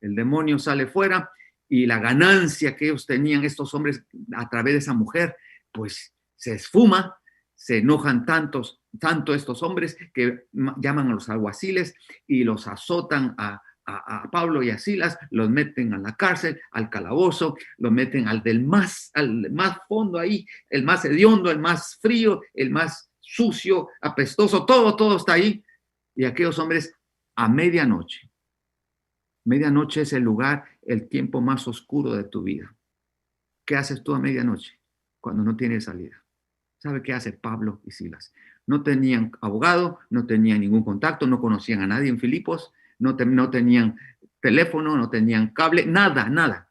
El demonio sale fuera y la ganancia que ellos tenían, estos hombres, a través de esa mujer, pues se esfuma, se enojan tanto estos hombres que llaman a los alguaciles y los azotan a Pablo y a Silas, los meten a la cárcel, al calabozo, los meten al más fondo ahí, el más hediondo, el más frío, el más sucio, apestoso, todo está ahí. Y aquellos hombres a medianoche. Medianoche es el lugar, el tiempo más oscuro de tu vida. ¿Qué haces tú a medianoche cuando no tienes salida? ¿Sabe qué hace Pablo y Silas? No tenían abogado, no tenían ningún contacto, no conocían a nadie en Filipos, no tenían teléfono, no tenían cable, nada.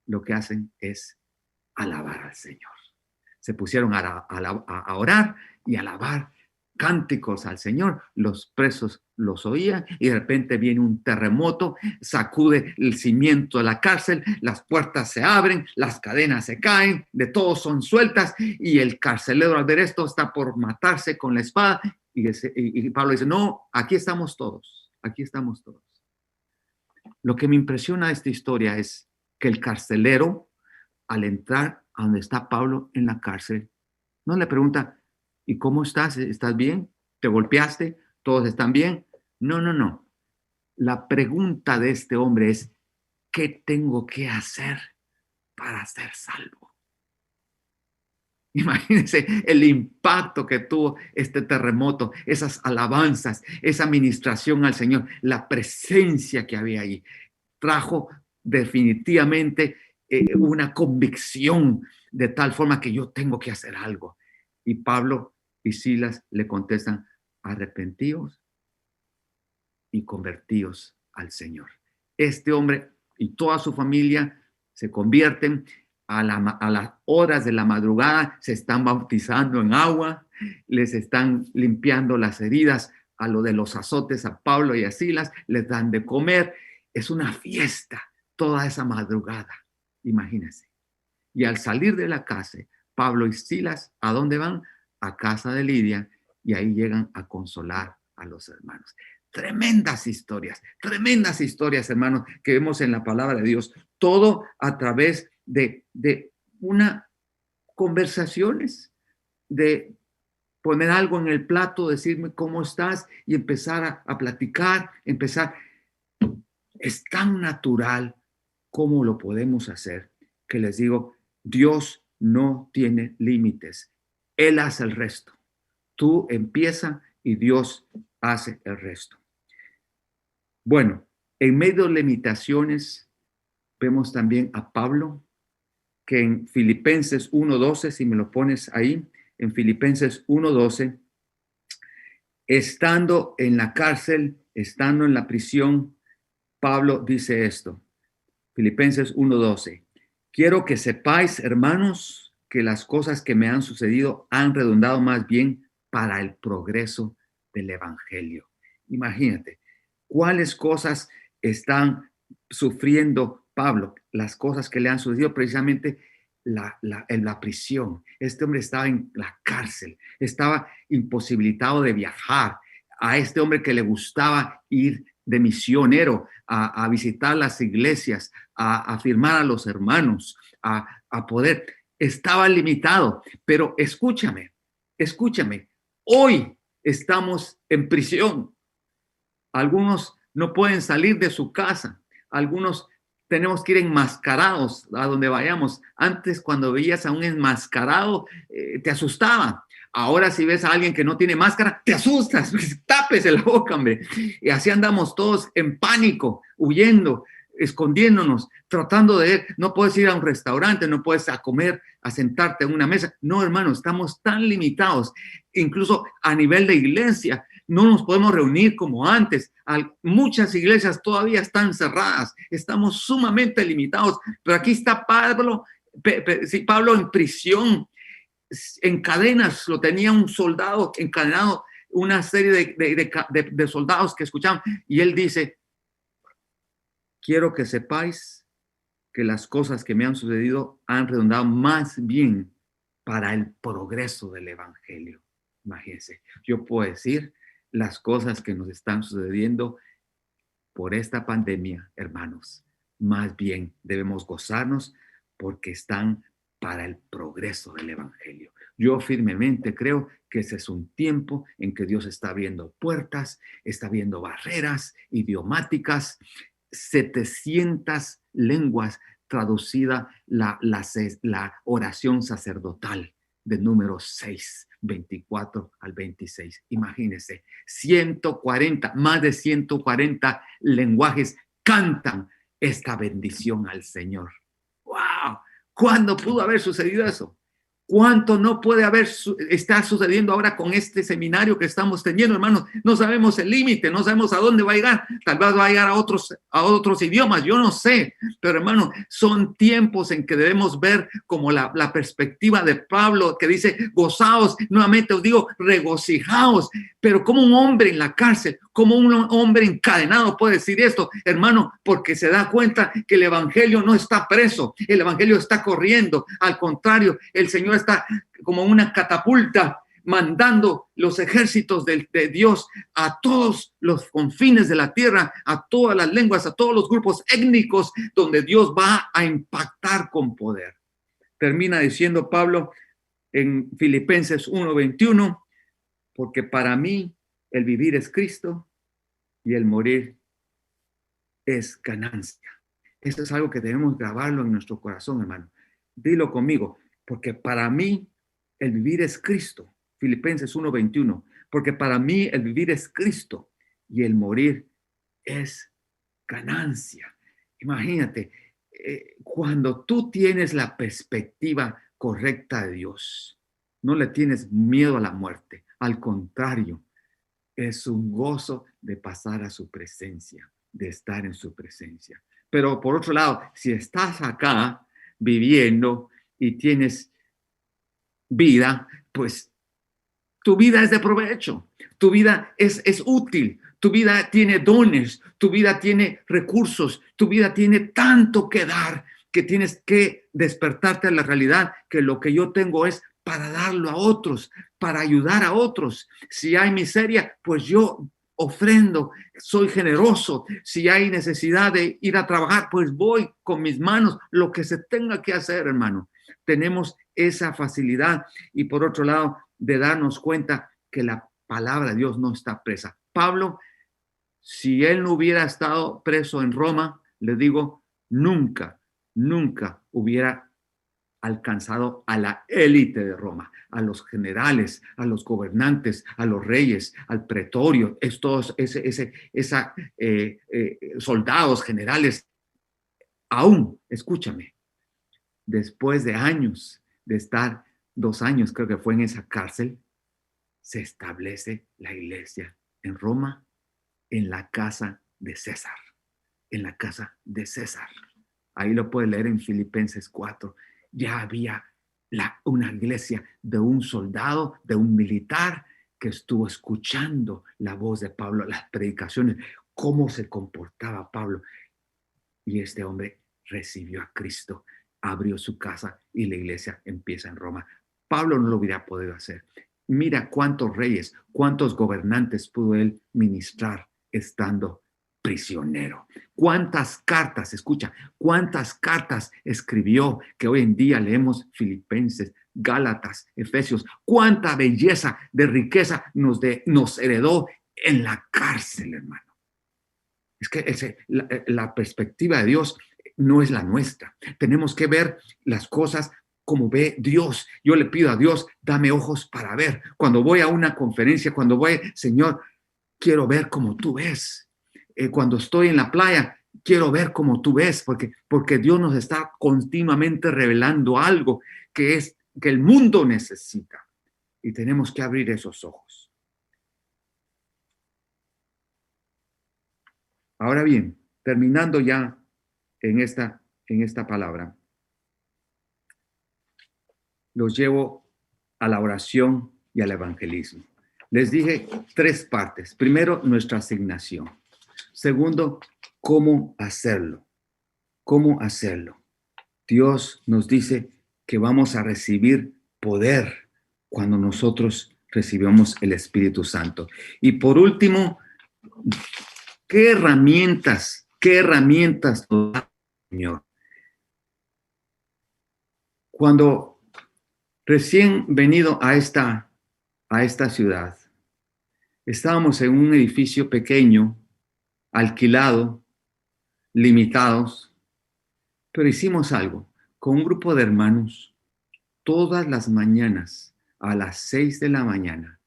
Lo que hacen es alabar al Señor. Se pusieron a orar y alabar cánticos al Señor. Los presos los oían y de repente viene un terremoto, sacude el cimiento de la cárcel, las puertas se abren, las cadenas se caen, de todos son sueltas y el carcelero al ver esto está por matarse con la espada y Pablo dice, no, aquí estamos todos. Lo que me impresiona de esta historia es que el carcelero, al entrar a donde está Pablo en la cárcel, no le pregunta, ¿y cómo estás? ¿Estás bien? ¿Te golpeaste? ¿Todos están bien? No. La pregunta de este hombre es, ¿qué tengo que hacer para ser salvo? Imagínense el impacto que tuvo este terremoto, esas alabanzas, esa administración al Señor, la presencia que había ahí. Trajo definitivamente una convicción de tal forma que yo tengo que hacer algo. Y Pablo y Silas le contestan, arrepentíos y convertíos al Señor. Este hombre y toda su familia se convierten a las horas de la madrugada, se están bautizando en agua, les están limpiando las heridas a lo de los azotes a Pablo y a Silas, les dan de comer. Es una fiesta toda esa madrugada, imagínense. Y al salir de la casa, Pablo y Silas, ¿a dónde van? A casa de Lidia y ahí llegan a consolar a los hermanos. Tremendas historias, hermanos, que vemos en la palabra de Dios. Todo a través de una conversaciones de poner algo en el plato, decirme cómo estás y empezar a platicar, empezar. Es tan natural como lo podemos hacer que les digo, Dios no tiene límites. Él hace el resto. Tú empieza y Dios hace el resto. Bueno, en medio de limitaciones vemos también a Pablo, que en Filipenses 1:12, si me lo pones ahí, en Filipenses 1:12, estando en la cárcel, estando en la prisión, Pablo dice esto, Filipenses 1:12, quiero que sepáis, hermanos, que las cosas que me han sucedido han redundado más bien para el progreso del evangelio. Imagínate, ¿cuáles cosas están sufriendo Pablo? Las cosas que le han sucedido precisamente en la prisión. Este hombre estaba en la cárcel, estaba imposibilitado de viajar. A este hombre que le gustaba ir de misionero a visitar las iglesias, a firmar a los hermanos, a poder, estaba limitado. Pero escúchame, hoy estamos en prisión. Algunos no pueden salir de su casa, algunos tenemos que ir enmascarados a donde vayamos. Antes, cuando veías a un enmascarado, te asustaba. Ahora, si ves a alguien que no tiene máscara, te asustas. Tápese la boca, hombre. Y así andamos todos en pánico, huyendo, escondiéndonos, tratando de ver. No puedes ir a un restaurante, no puedes a comer, a sentarte en una mesa. No, hermano, estamos tan limitados. Incluso a nivel de iglesia, no nos podemos reunir como antes. Muchas iglesias todavía están cerradas. Estamos sumamente limitados. Pero aquí está Pablo en prisión, en cadenas. Lo tenía un soldado encadenado, una serie de soldados que escuchaban. Y él dice, quiero que sepáis que las cosas que me han sucedido han redundado más bien para el progreso del evangelio. Imagínense, yo puedo decir las cosas que nos están sucediendo por esta pandemia, hermanos, más bien debemos gozarnos porque están para el progreso del evangelio. Yo firmemente creo que ese es un tiempo en que Dios está abriendo puertas, está abriendo barreras idiomáticas, 700 lenguas traducida la oración sacerdotal de número 6, 24 al 26. Imagínense, 140, más de 140 lenguajes cantan esta bendición al Señor. ¡Wow! ¿Cuándo pudo haber sucedido eso? ¿Cuánto no puede haber, está sucediendo ahora con este seminario que estamos teniendo, hermanos? No sabemos el límite, no sabemos a dónde va a llegar. Tal vez va a llegar a otros idiomas, yo no sé. Pero, hermano, son tiempos en que debemos ver como la perspectiva de Pablo, que dice, gozaos, nuevamente os digo, regocijaos. Pero como un hombre en la cárcel, como un hombre encadenado puede decir esto, hermano, porque se da cuenta que el evangelio no está preso, el evangelio está corriendo. Al contrario, el Señor está como una catapulta mandando los ejércitos de Dios a todos los confines de la tierra, a todas las lenguas, a todos los grupos étnicos donde Dios va a impactar con poder. Termina diciendo Pablo en Filipenses 1:21, porque para mí el vivir es Cristo y el morir es ganancia. Esto es algo que debemos grabarlo en nuestro corazón, hermano. Dilo conmigo, porque para mí el vivir es Cristo. Filipenses 1:21, porque para mí el vivir es Cristo y el morir es ganancia. Imagínate, cuando tú tienes la perspectiva correcta de Dios, no le tienes miedo a la muerte, al contrario, es un gozo de pasar a su presencia, de estar en su presencia. Pero por otro lado, si estás acá viviendo y tienes vida, pues tu vida es de provecho, tu vida es útil, tu vida tiene dones, tu vida tiene recursos, tu vida tiene tanto que dar que tienes que despertarte a la realidad que lo que yo tengo es para darlo a otros, para ayudar a otros. Si hay miseria, pues yo ofrendo, soy generoso. Si hay necesidad de ir a trabajar, pues voy con mis manos, lo que se tenga que hacer, hermano. Tenemos esa facilidad y por otro lado, de darnos cuenta que la palabra de Dios no está presa. Pablo, si él no hubiera estado preso en Roma, le digo, nunca, nunca hubiera alcanzado a la élite de Roma, a los generales, a los gobernantes, a los reyes, al pretorio, estos, soldados, generales. Aún, escúchame, después de años de estar 2 años, creo que fue en esa cárcel, se establece la iglesia en Roma, en la casa de César, en la casa de César. Ahí lo puede leer en Filipenses 4. Ya había una iglesia de un soldado, de un militar que estuvo escuchando la voz de Pablo, las predicaciones, cómo se comportaba Pablo. Y este hombre recibió a Cristo, abrió su casa y la iglesia empieza en Roma. Pablo no lo hubiera podido hacer. Mira cuántos reyes, cuántos gobernantes pudo él ministrar estando prisionero. Cuántas cartas, escucha, cuántas cartas escribió que hoy en día leemos Filipenses, Gálatas, Efesios. Cuánta belleza de riqueza nos heredó en la cárcel, hermano. Es que la perspectiva de Dios no es la nuestra. Tenemos que ver las cosas como ve Dios. Yo le pido a Dios, dame ojos para ver. Cuando voy a una conferencia, cuando voy, Señor, quiero ver como tú ves. Cuando estoy en la playa, quiero ver como tú ves, porque Dios nos está continuamente revelando algo que el mundo necesita. Y tenemos que abrir esos ojos. Ahora bien, terminando ya en esta palabra, los llevo a la oración y al evangelismo. Les dije 3 partes. Primero, nuestra asignación. Segundo, cómo hacerlo. ¿Cómo hacerlo? Dios nos dice que vamos a recibir poder cuando nosotros recibamos el Espíritu Santo. Y por último, ¿qué herramientas nos da el Señor? Cuando recién venido a esta ciudad, estábamos en un edificio pequeño, alquilado, limitados, pero hicimos algo. Con un grupo de hermanos, todas las mañanas, a las 6 de la mañana,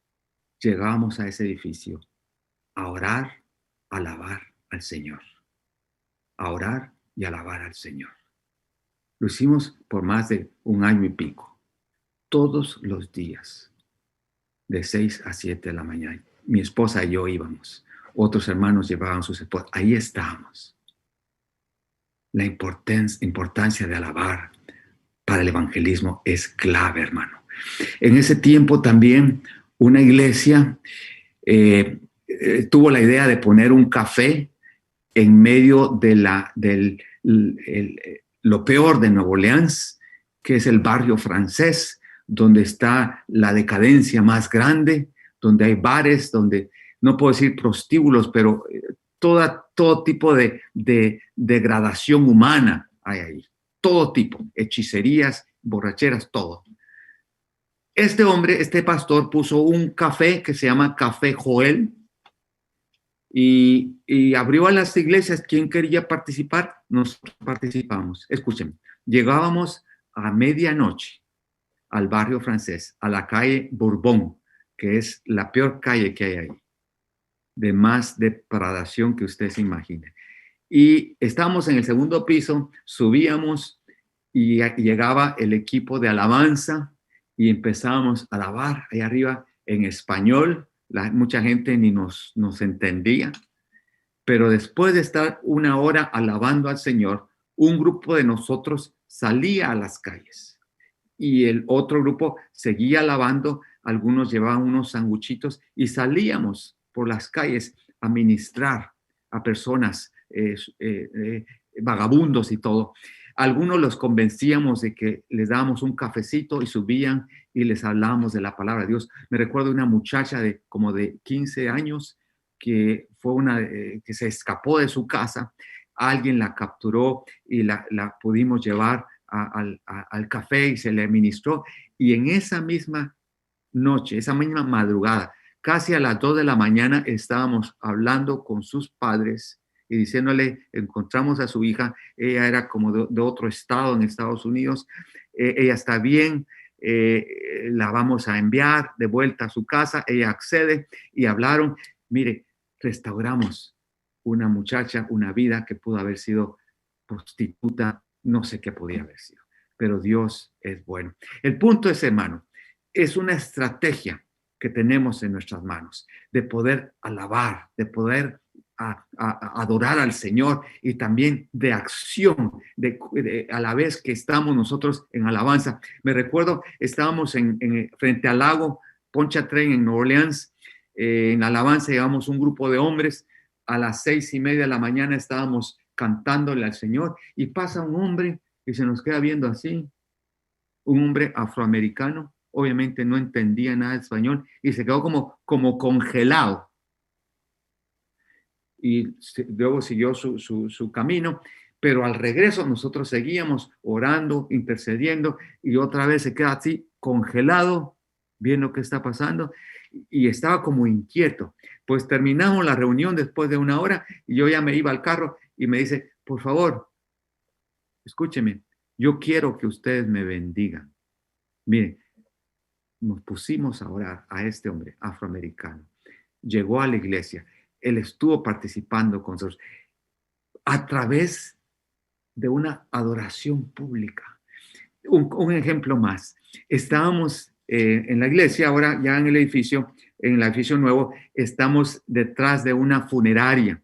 llegábamos a ese edificio a orar, a alabar al Señor. A orar y alabar al Señor. Lo hicimos por más de 1 año y pico. Todos los días, de 6 a 7 de la mañana. Mi esposa y yo íbamos. Otros hermanos llevaban sus esposas. Ahí estábamos. La importancia de alabar para el evangelismo es clave, hermano. En ese tiempo también una iglesia tuvo la idea de poner un café en medio de lo peor de Nueva Orleans, que es el barrio francés, donde está la decadencia más grande, donde hay bares, donde no puedo decir prostíbulos, pero todo tipo de degradación humana hay ahí. Todo tipo, hechicerías, borracheras, todo. Este pastor puso un café que se llama Café Joel y abrió a las iglesias. ¿Quién quería participar? Nosotros participamos. Escuchen, llegábamos a medianoche al barrio francés, a la calle Bourbon, que es la peor calle que hay ahí, de más depredación que usted se imagine. Y estábamos en el segundo piso, subíamos y llegaba el equipo de alabanza y empezábamos a alabar ahí arriba en español. Mucha gente ni nos entendía, pero después de estar 1 hora alabando al Señor, un grupo de nosotros salía a las calles y el otro grupo seguía alabando. Algunos llevaban unos sanguchitos y salíamos por las calles a ministrar a personas, vagabundos y todo. Algunos los convencíamos de que les dábamos un cafecito y subían y les hablábamos de la palabra de Dios. Me recuerdo una muchacha como de 15 años, que fue que se escapó de su casa. Alguien la capturó y la pudimos llevar al café y se le ministró. Y en esa misma noche, esa misma madrugada, casi a las 2 de la mañana, estábamos hablando con sus padres y diciéndole, encontramos a su hija. Ella era como de otro estado en Estados Unidos. Ella está bien, la vamos a enviar de vuelta a su casa. Ella accede y hablaron. Mire, restauramos una muchacha, una vida que pudo haber sido prostituta, no sé qué podía haber sido, pero Dios es bueno. El punto es, hermano, es una estrategia que tenemos en nuestras manos de poder alabar, de poder adorar al Señor, y también de acción, a la vez que estamos nosotros en alabanza. Me recuerdo, estábamos frente al lago Pontchartrain en Nueva Orleans, en alabanza. Llevamos un grupo de hombres. A las 6:30 de la mañana estábamos cantándole al Señor y pasa un hombre y se nos queda viendo así, un hombre afroamericano. Obviamente no entendía nada de español y se quedó como congelado. Y luego siguió su camino, pero al regreso nosotros seguíamos orando, intercediendo, y otra vez se queda así congelado, viendo qué está pasando, y estaba como inquieto. Pues terminamos la reunión después de 1 hora y yo ya me iba al carro y me dice, por favor, escúcheme, yo quiero que ustedes me bendigan. Miren, nos pusimos a orar a este hombre afroamericano. Llegó a la iglesia. Él estuvo participando con nosotros a través de una adoración pública. Un ejemplo más. Estábamos en la iglesia, ahora ya en el edificio nuevo, estamos detrás de una funeraria.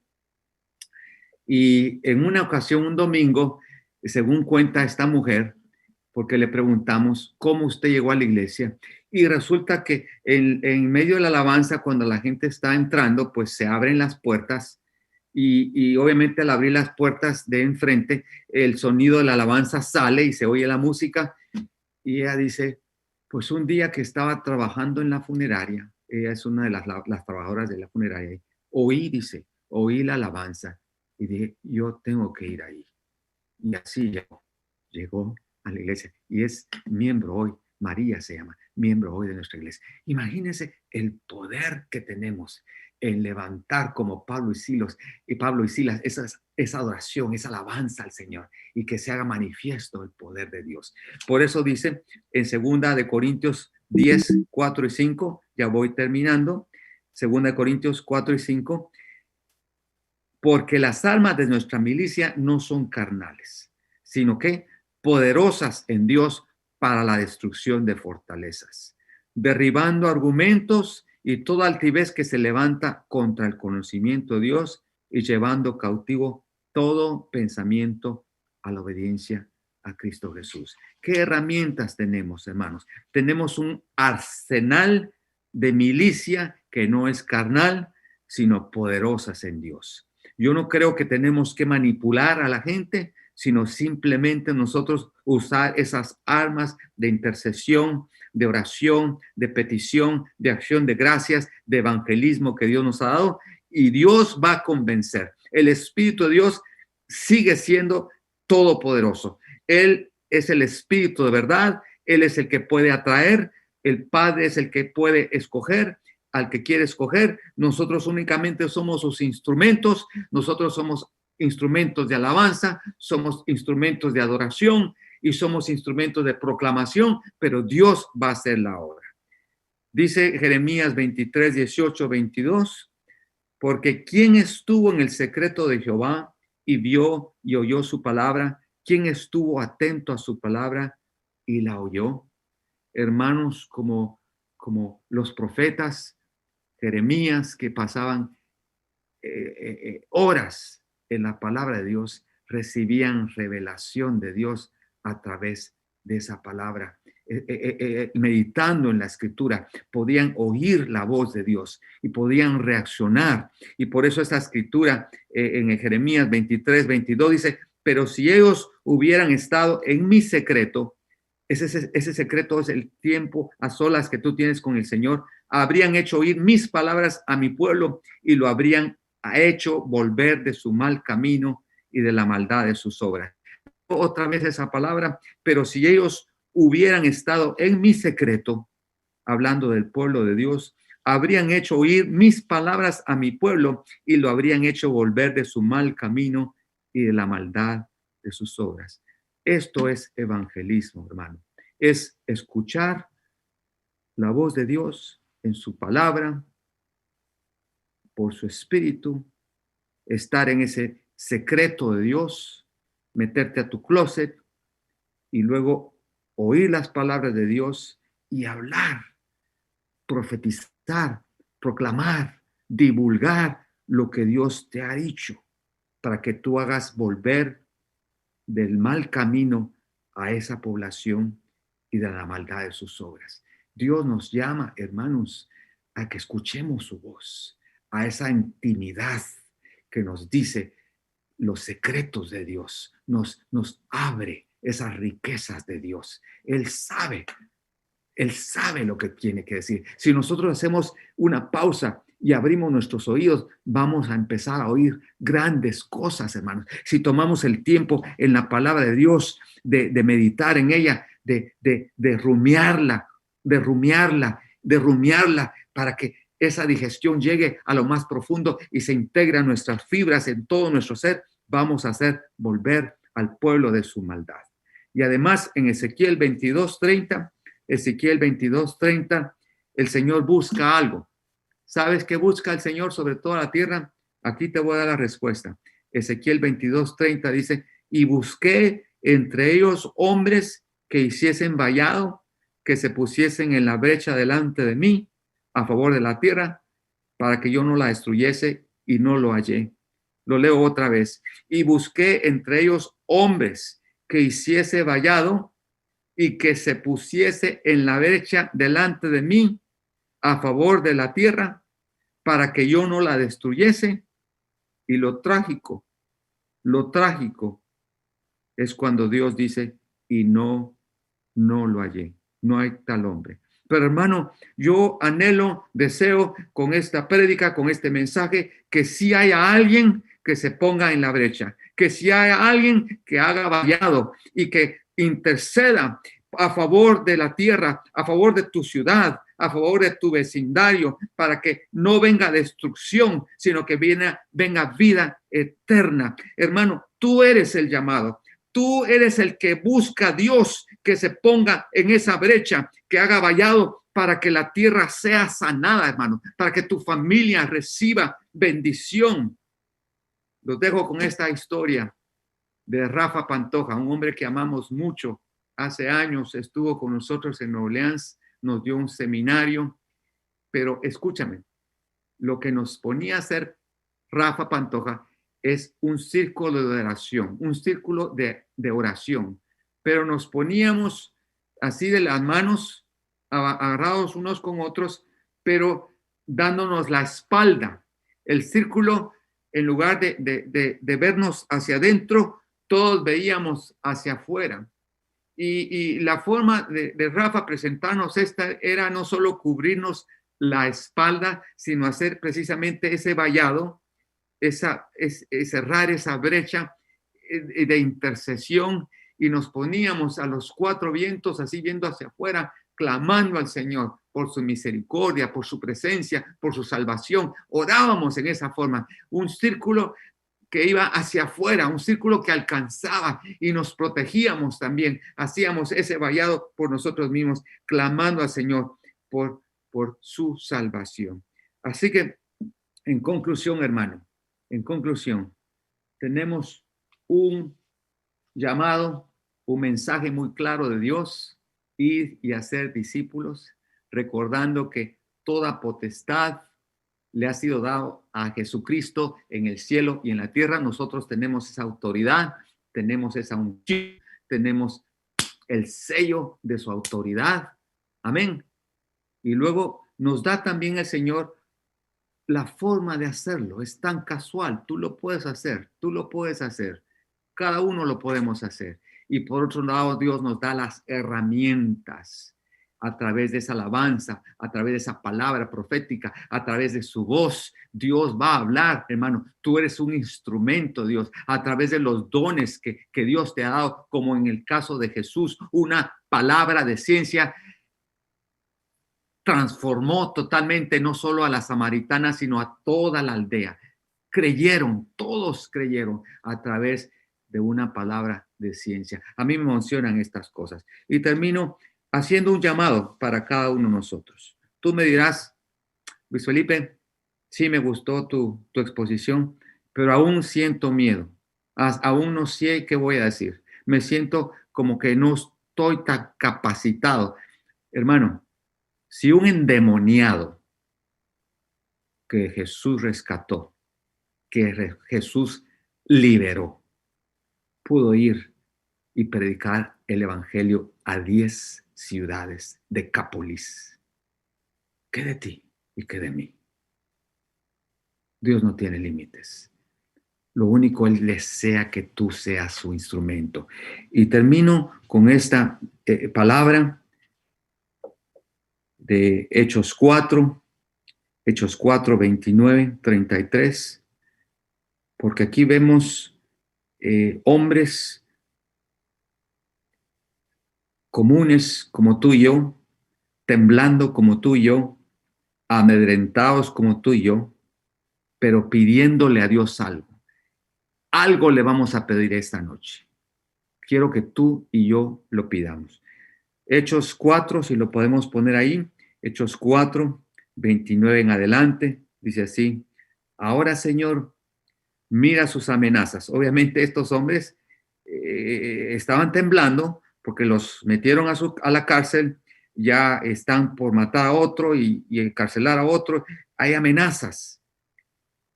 Y en una ocasión, un domingo, según cuenta esta mujer, porque le preguntamos cómo usted llegó a la iglesia, y resulta que en medio de la alabanza, cuando la gente está entrando, pues se abren las puertas, y obviamente al abrir las puertas de enfrente, el sonido de la alabanza sale y se oye la música, y ella dice, pues un día que estaba trabajando en la funeraria, ella es una de las trabajadoras de la funeraria, oí la alabanza y dije, yo tengo que ir ahí. Y así llegó a la iglesia y es miembro hoy. María se llama, miembro hoy de nuestra iglesia. Imagínense el poder que tenemos en levantar como Pablo y Silas, esa adoración, esa alabanza al Señor, y que se haga manifiesto el poder de Dios. Por eso dice en 2 Corintios 10, 4 y 5, ya voy terminando, 2 Corintios 4 y 5, porque las armas de nuestra milicia no son carnales, sino que poderosas en Dios para la destrucción de fortalezas, derribando argumentos y toda altivez que se levanta contra el conocimiento de Dios, y llevando cautivo todo pensamiento a la obediencia a Cristo Jesús. ¿Qué herramientas tenemos, hermanos? Tenemos un arsenal de milicia que no es carnal, sino poderosas en Dios. Yo no creo que tenemos que manipular a la gente, sino simplemente nosotros usar esas armas de intercesión, de oración, de petición, de acción de gracias, de evangelismo que Dios nos ha dado, y Dios va a convencer. El Espíritu de Dios sigue siendo todopoderoso. Él es el Espíritu de verdad, Él es el que puede atraer, el Padre es el que puede escoger al que quiere escoger. Nosotros únicamente somos sus instrumentos. Nosotros somos instrumentos de alabanza, somos instrumentos de adoración y somos instrumentos de proclamación, pero Dios va a hacer la obra. Dice Jeremías 23, 18, 22, porque ¿quién estuvo en el secreto de Jehová y vio y oyó su palabra? ¿Quién estuvo atento a su palabra y la oyó? Hermanos, como los profetas, Jeremías, que pasaban horas en la palabra de Dios, recibían revelación de Dios a través de esa palabra. Meditando en la escritura, podían oír la voz de Dios y podían reaccionar. Y por eso esa escritura en Jeremías 23, 22 dice, pero si ellos hubieran estado en mi secreto, ese secreto es el tiempo a solas que tú tienes con el Señor, habrían hecho oír mis palabras a mi pueblo y lo habrían hecho volver de su mal camino y de la maldad de sus obras. Otra vez esa palabra, pero si ellos hubieran estado en mi secreto, hablando del pueblo de Dios, habrían hecho oír mis palabras a mi pueblo y lo habrían hecho volver de su mal camino y de la maldad de sus obras. Esto es evangelismo, hermano. Es escuchar la voz de Dios en su palabra, por su espíritu, estar en ese secreto de Dios, meterte a tu closet y luego oír las palabras de Dios y hablar, profetizar, proclamar, divulgar lo que Dios te ha dicho para que tú hagas volver del mal camino a esa población y de la maldad de sus obras. Dios nos llama, hermanos, a que escuchemos su voz, a esa intimidad que nos dice los secretos de Dios, nos abre esas riquezas de Dios. Él sabe lo que tiene que decir. Si nosotros hacemos una pausa y abrimos nuestros oídos, vamos a empezar a oír grandes cosas, hermanos. Si tomamos el tiempo en la palabra de Dios, de meditar en ella, de rumiarla, de rumiarla para que esa digestión llegue a lo más profundo y se integre a nuestras fibras en todo nuestro ser, vamos a hacer volver al pueblo de su maldad. Y además en Ezequiel 22:30, el Señor busca algo. ¿Sabes qué busca el Señor sobre toda la tierra? Aquí te voy a dar la respuesta. Ezequiel 22:30 dice, y busqué entre ellos hombres que hiciesen vallado, que se pusiesen en la brecha delante de mí a favor de la tierra, para que yo no la destruyese, y no lo hallé. Lo leo otra vez. Y busqué entre ellos hombres que hiciese vallado y que se pusiese en la brecha delante de mí a favor de la tierra para que yo no la destruyese. Y lo trágico es cuando Dios dice, y no lo hallé, no hay tal hombre. Pero hermano, yo anhelo, deseo con esta prédica, con este mensaje, que si haya alguien que se ponga en la brecha, que si haya alguien que haga vallado y que interceda a favor de la tierra, a favor de tu ciudad, a favor de tu vecindario, para que no venga destrucción, sino que venga vida eterna. Hermano, tú eres el llamado. Tú eres el que busca a Dios que se ponga en esa brecha, que haga vallado para que la tierra sea sanada, hermano, para que tu familia reciba bendición. Los dejo con esta historia de Rafa Pantoja, un hombre que amamos mucho. Hace años estuvo con nosotros en Nueva Orleans, nos dio un seminario, pero escúchame, lo que nos ponía a hacer Rafa Pantoja es un círculo de oración, un círculo de oración, pero nos poníamos así de las manos, agarrados unos con otros, pero dándonos la espalda. El círculo, en lugar de vernos hacia adentro, todos veíamos hacia afuera. Y la forma de Rafa presentarnos esta era no solo cubrirnos la espalda, sino hacer precisamente ese vallado, cerrar esa brecha de intercesión, y nos poníamos a los cuatro vientos así viendo hacia afuera, clamando al Señor por su misericordia, por su presencia, por su salvación. Orábamos en esa forma, un círculo que iba hacia afuera, un círculo que alcanzaba, y nos protegíamos también. Hacíamos ese vallado por nosotros mismos, clamando al Señor por su salvación. Así que, en conclusión, hermano, en conclusión, tenemos un llamado, un mensaje muy claro de Dios: ir y hacer discípulos, recordando que toda potestad le ha sido dado a Jesucristo en el cielo y en la tierra. Nosotros tenemos esa autoridad, tenemos esa unción, tenemos el sello de su autoridad. Amén. Y luego nos da también el Señor la forma de hacerlo. Es tan casual. Tú lo puedes hacer, tú lo puedes hacer. Cada uno lo podemos hacer. Y por otro lado, Dios nos da las herramientas. a través de esa alabanza, a través de esa palabra profética, a través de su voz. Dios va a hablar, hermano. Tú eres un instrumento, Dios, a través de los dones que Dios te ha dado, como en el caso de Jesús, una palabra de ciencia transformó totalmente no solo a la samaritana, sino a toda la aldea. Creyeron, todos creyeron a través de una palabra de ciencia. A mí me emocionan estas cosas. Y termino haciendo un llamado para cada uno de nosotros. Tú me dirás, Luis Felipe, sí me gustó tu exposición, pero aún siento miedo. Aún no sé qué voy a decir. Me siento como que no estoy tan capacitado. Hermano, si un endemoniado que Jesús rescató, que Jesús liberó, pudo ir y predicar el evangelio a 10 ciudades de Decápolis, ¿qué de ti y qué de mí? Dios no tiene límites. Lo único, Él desea que tú seas su instrumento. Y termino con esta palabra de Hechos 4, 29, 33, porque aquí vemos hombres comunes como tú y yo, temblando como tú y yo, amedrentados como tú y yo, pero pidiéndole a Dios algo. Algo le vamos a pedir esta noche. Quiero que tú y yo lo pidamos. Hechos 4, si lo podemos poner ahí, Hechos 4, 29 en adelante, dice así: ahora, Señor, mira sus amenazas. Obviamente estos hombres estaban temblando porque los metieron a la cárcel, ya están por matar a otro y encarcelar a otro. Hay amenazas.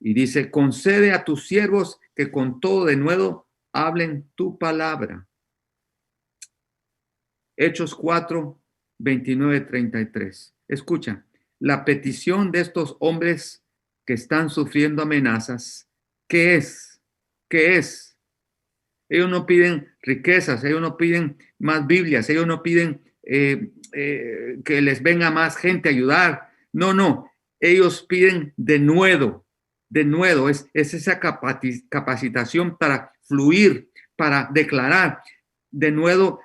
Y dice: concede a tus siervos que con todo de nuevo hablen tu palabra. Hechos 4, 29, 33. Escucha, la petición de estos hombres que están sufriendo amenazas, ¿qué es? ¿Qué es? Ellos no piden riquezas, ellos no piden más Biblias, ellos no piden que les venga más gente a ayudar. No, no, ellos piden de nuevo, es esa capacitación para fluir, para declarar de nuevo,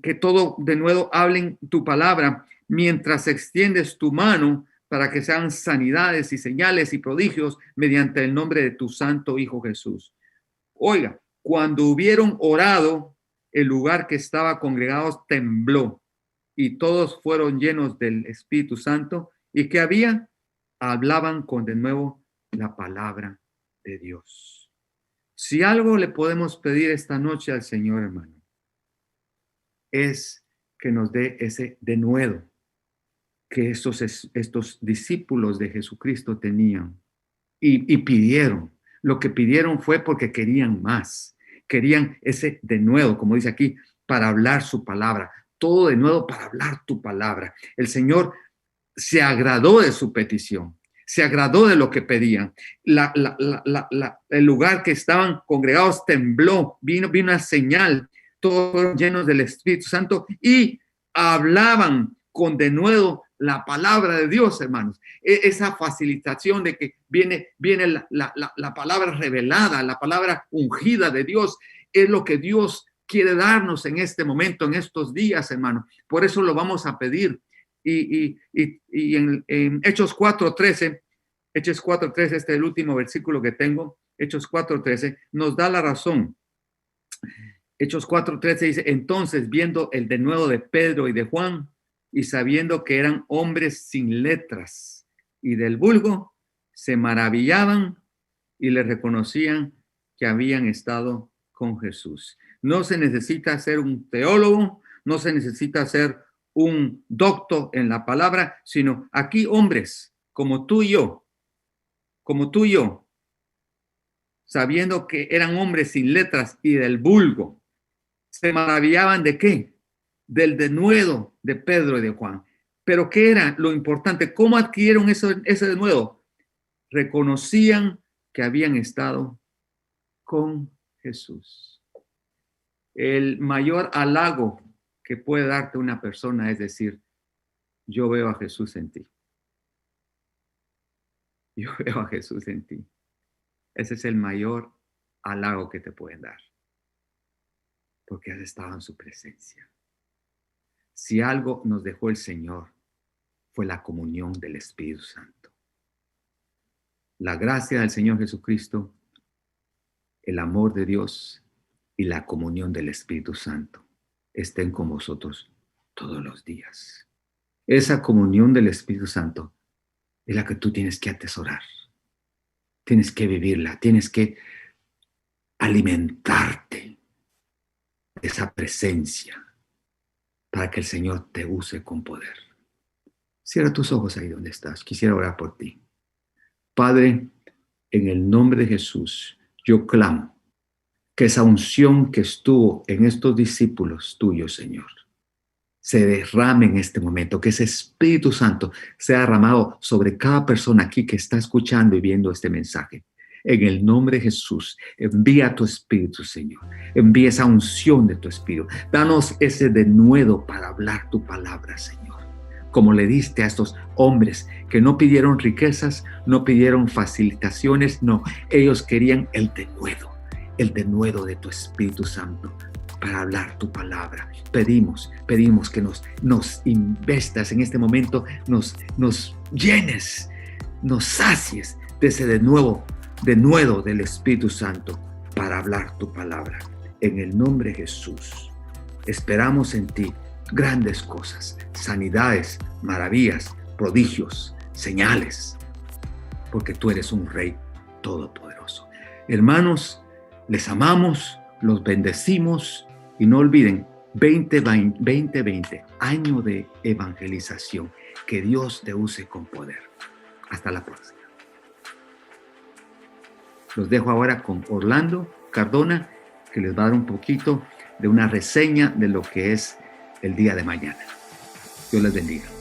que todo de nuevo hablen tu palabra, mientras extiendes tu mano para que sean sanidades y señales y prodigios mediante el nombre de tu santo Hijo Jesús. Oiga, cuando hubieron orado, el lugar que estaba congregado tembló y todos fueron llenos del Espíritu Santo. ¿Y qué había? Hablaban con de nuevo la palabra de Dios. Si algo le podemos pedir esta noche al Señor, hermano, es que nos dé ese denuedo que estos discípulos de Jesucristo tenían y pidieron. Lo que pidieron fue porque querían más, querían ese denuedo, como dice aquí, para hablar su palabra, todo de nuevo para hablar tu palabra. El Señor se agradó de su petición, se agradó de lo que pedían. El lugar que estaban congregados tembló, vino una señal, todos fueron llenos del Espíritu Santo y hablaban con denuedo la palabra de Dios, hermanos. Esa facilitación de que viene la palabra revelada, la palabra ungida de Dios, es lo que Dios quiere darnos en este momento, en estos días, hermanos. Por eso lo vamos a pedir. Y en Hechos 4:13, Hechos 4:13, este es el último versículo que tengo, Hechos 4:13, nos da la razón. Hechos 4:13 dice: entonces, viendo el denuedo de Pedro y de Juan, y sabiendo que eran hombres sin letras y del vulgo, se maravillaban y le reconocían que habían estado con Jesús. No se necesita ser un teólogo, no se necesita ser un doctor en la palabra, sino aquí hombres como tú y yo, como tú y yo, sabiendo que eran hombres sin letras y del vulgo, se maravillaban de qué? Del denuedo de Pedro y de Juan. Pero ¿qué era lo importante? ¿Cómo adquirieron ese denuedo? Reconocían que habían estado con Jesús. El mayor halago que puede darte una persona es decir, yo veo a Jesús en ti. Yo veo a Jesús en ti. Ese es el mayor halago que te pueden dar, porque has estado en su presencia. Si algo nos dejó el Señor, fue la comunión del Espíritu Santo. La gracia del Señor Jesucristo, el amor de Dios y la comunión del Espíritu Santo estén con vosotros todos los días. Esa comunión del Espíritu Santo es la que tú tienes que atesorar. Tienes que vivirla, tienes que alimentarte de esa presencia para que el Señor te use con poder. Cierra tus ojos ahí donde estás. Quisiera orar por ti. Padre, en el nombre de Jesús, yo clamo que esa unción que estuvo en estos discípulos tuyos, Señor, se derrame en este momento, que ese Espíritu Santo sea derramado sobre cada persona aquí que está escuchando y viendo este mensaje. En el nombre de Jesús, envía tu Espíritu, Señor. Envía esa unción de tu Espíritu. Danos ese denuedo para hablar tu palabra, Señor. Como le diste a estos hombres que no pidieron riquezas, no pidieron facilitaciones, no. Ellos querían el denuedo de tu Espíritu Santo para hablar tu palabra. Pedimos que nos investas en este momento, nos llenes, nos sacies de ese denuedo del Espíritu Santo para hablar tu palabra. En el nombre de Jesús, esperamos en ti grandes cosas, sanidades, maravillas, prodigios, señales, porque tú eres un Rey todopoderoso. Hermanos, les amamos, los bendecimos y no olviden 2020, año de evangelización. Que Dios te use con poder. Hasta la próxima. Los dejo ahora con Orlando Cardona, que les va a dar un poquito de una reseña de lo que es el día de mañana. Dios les bendiga.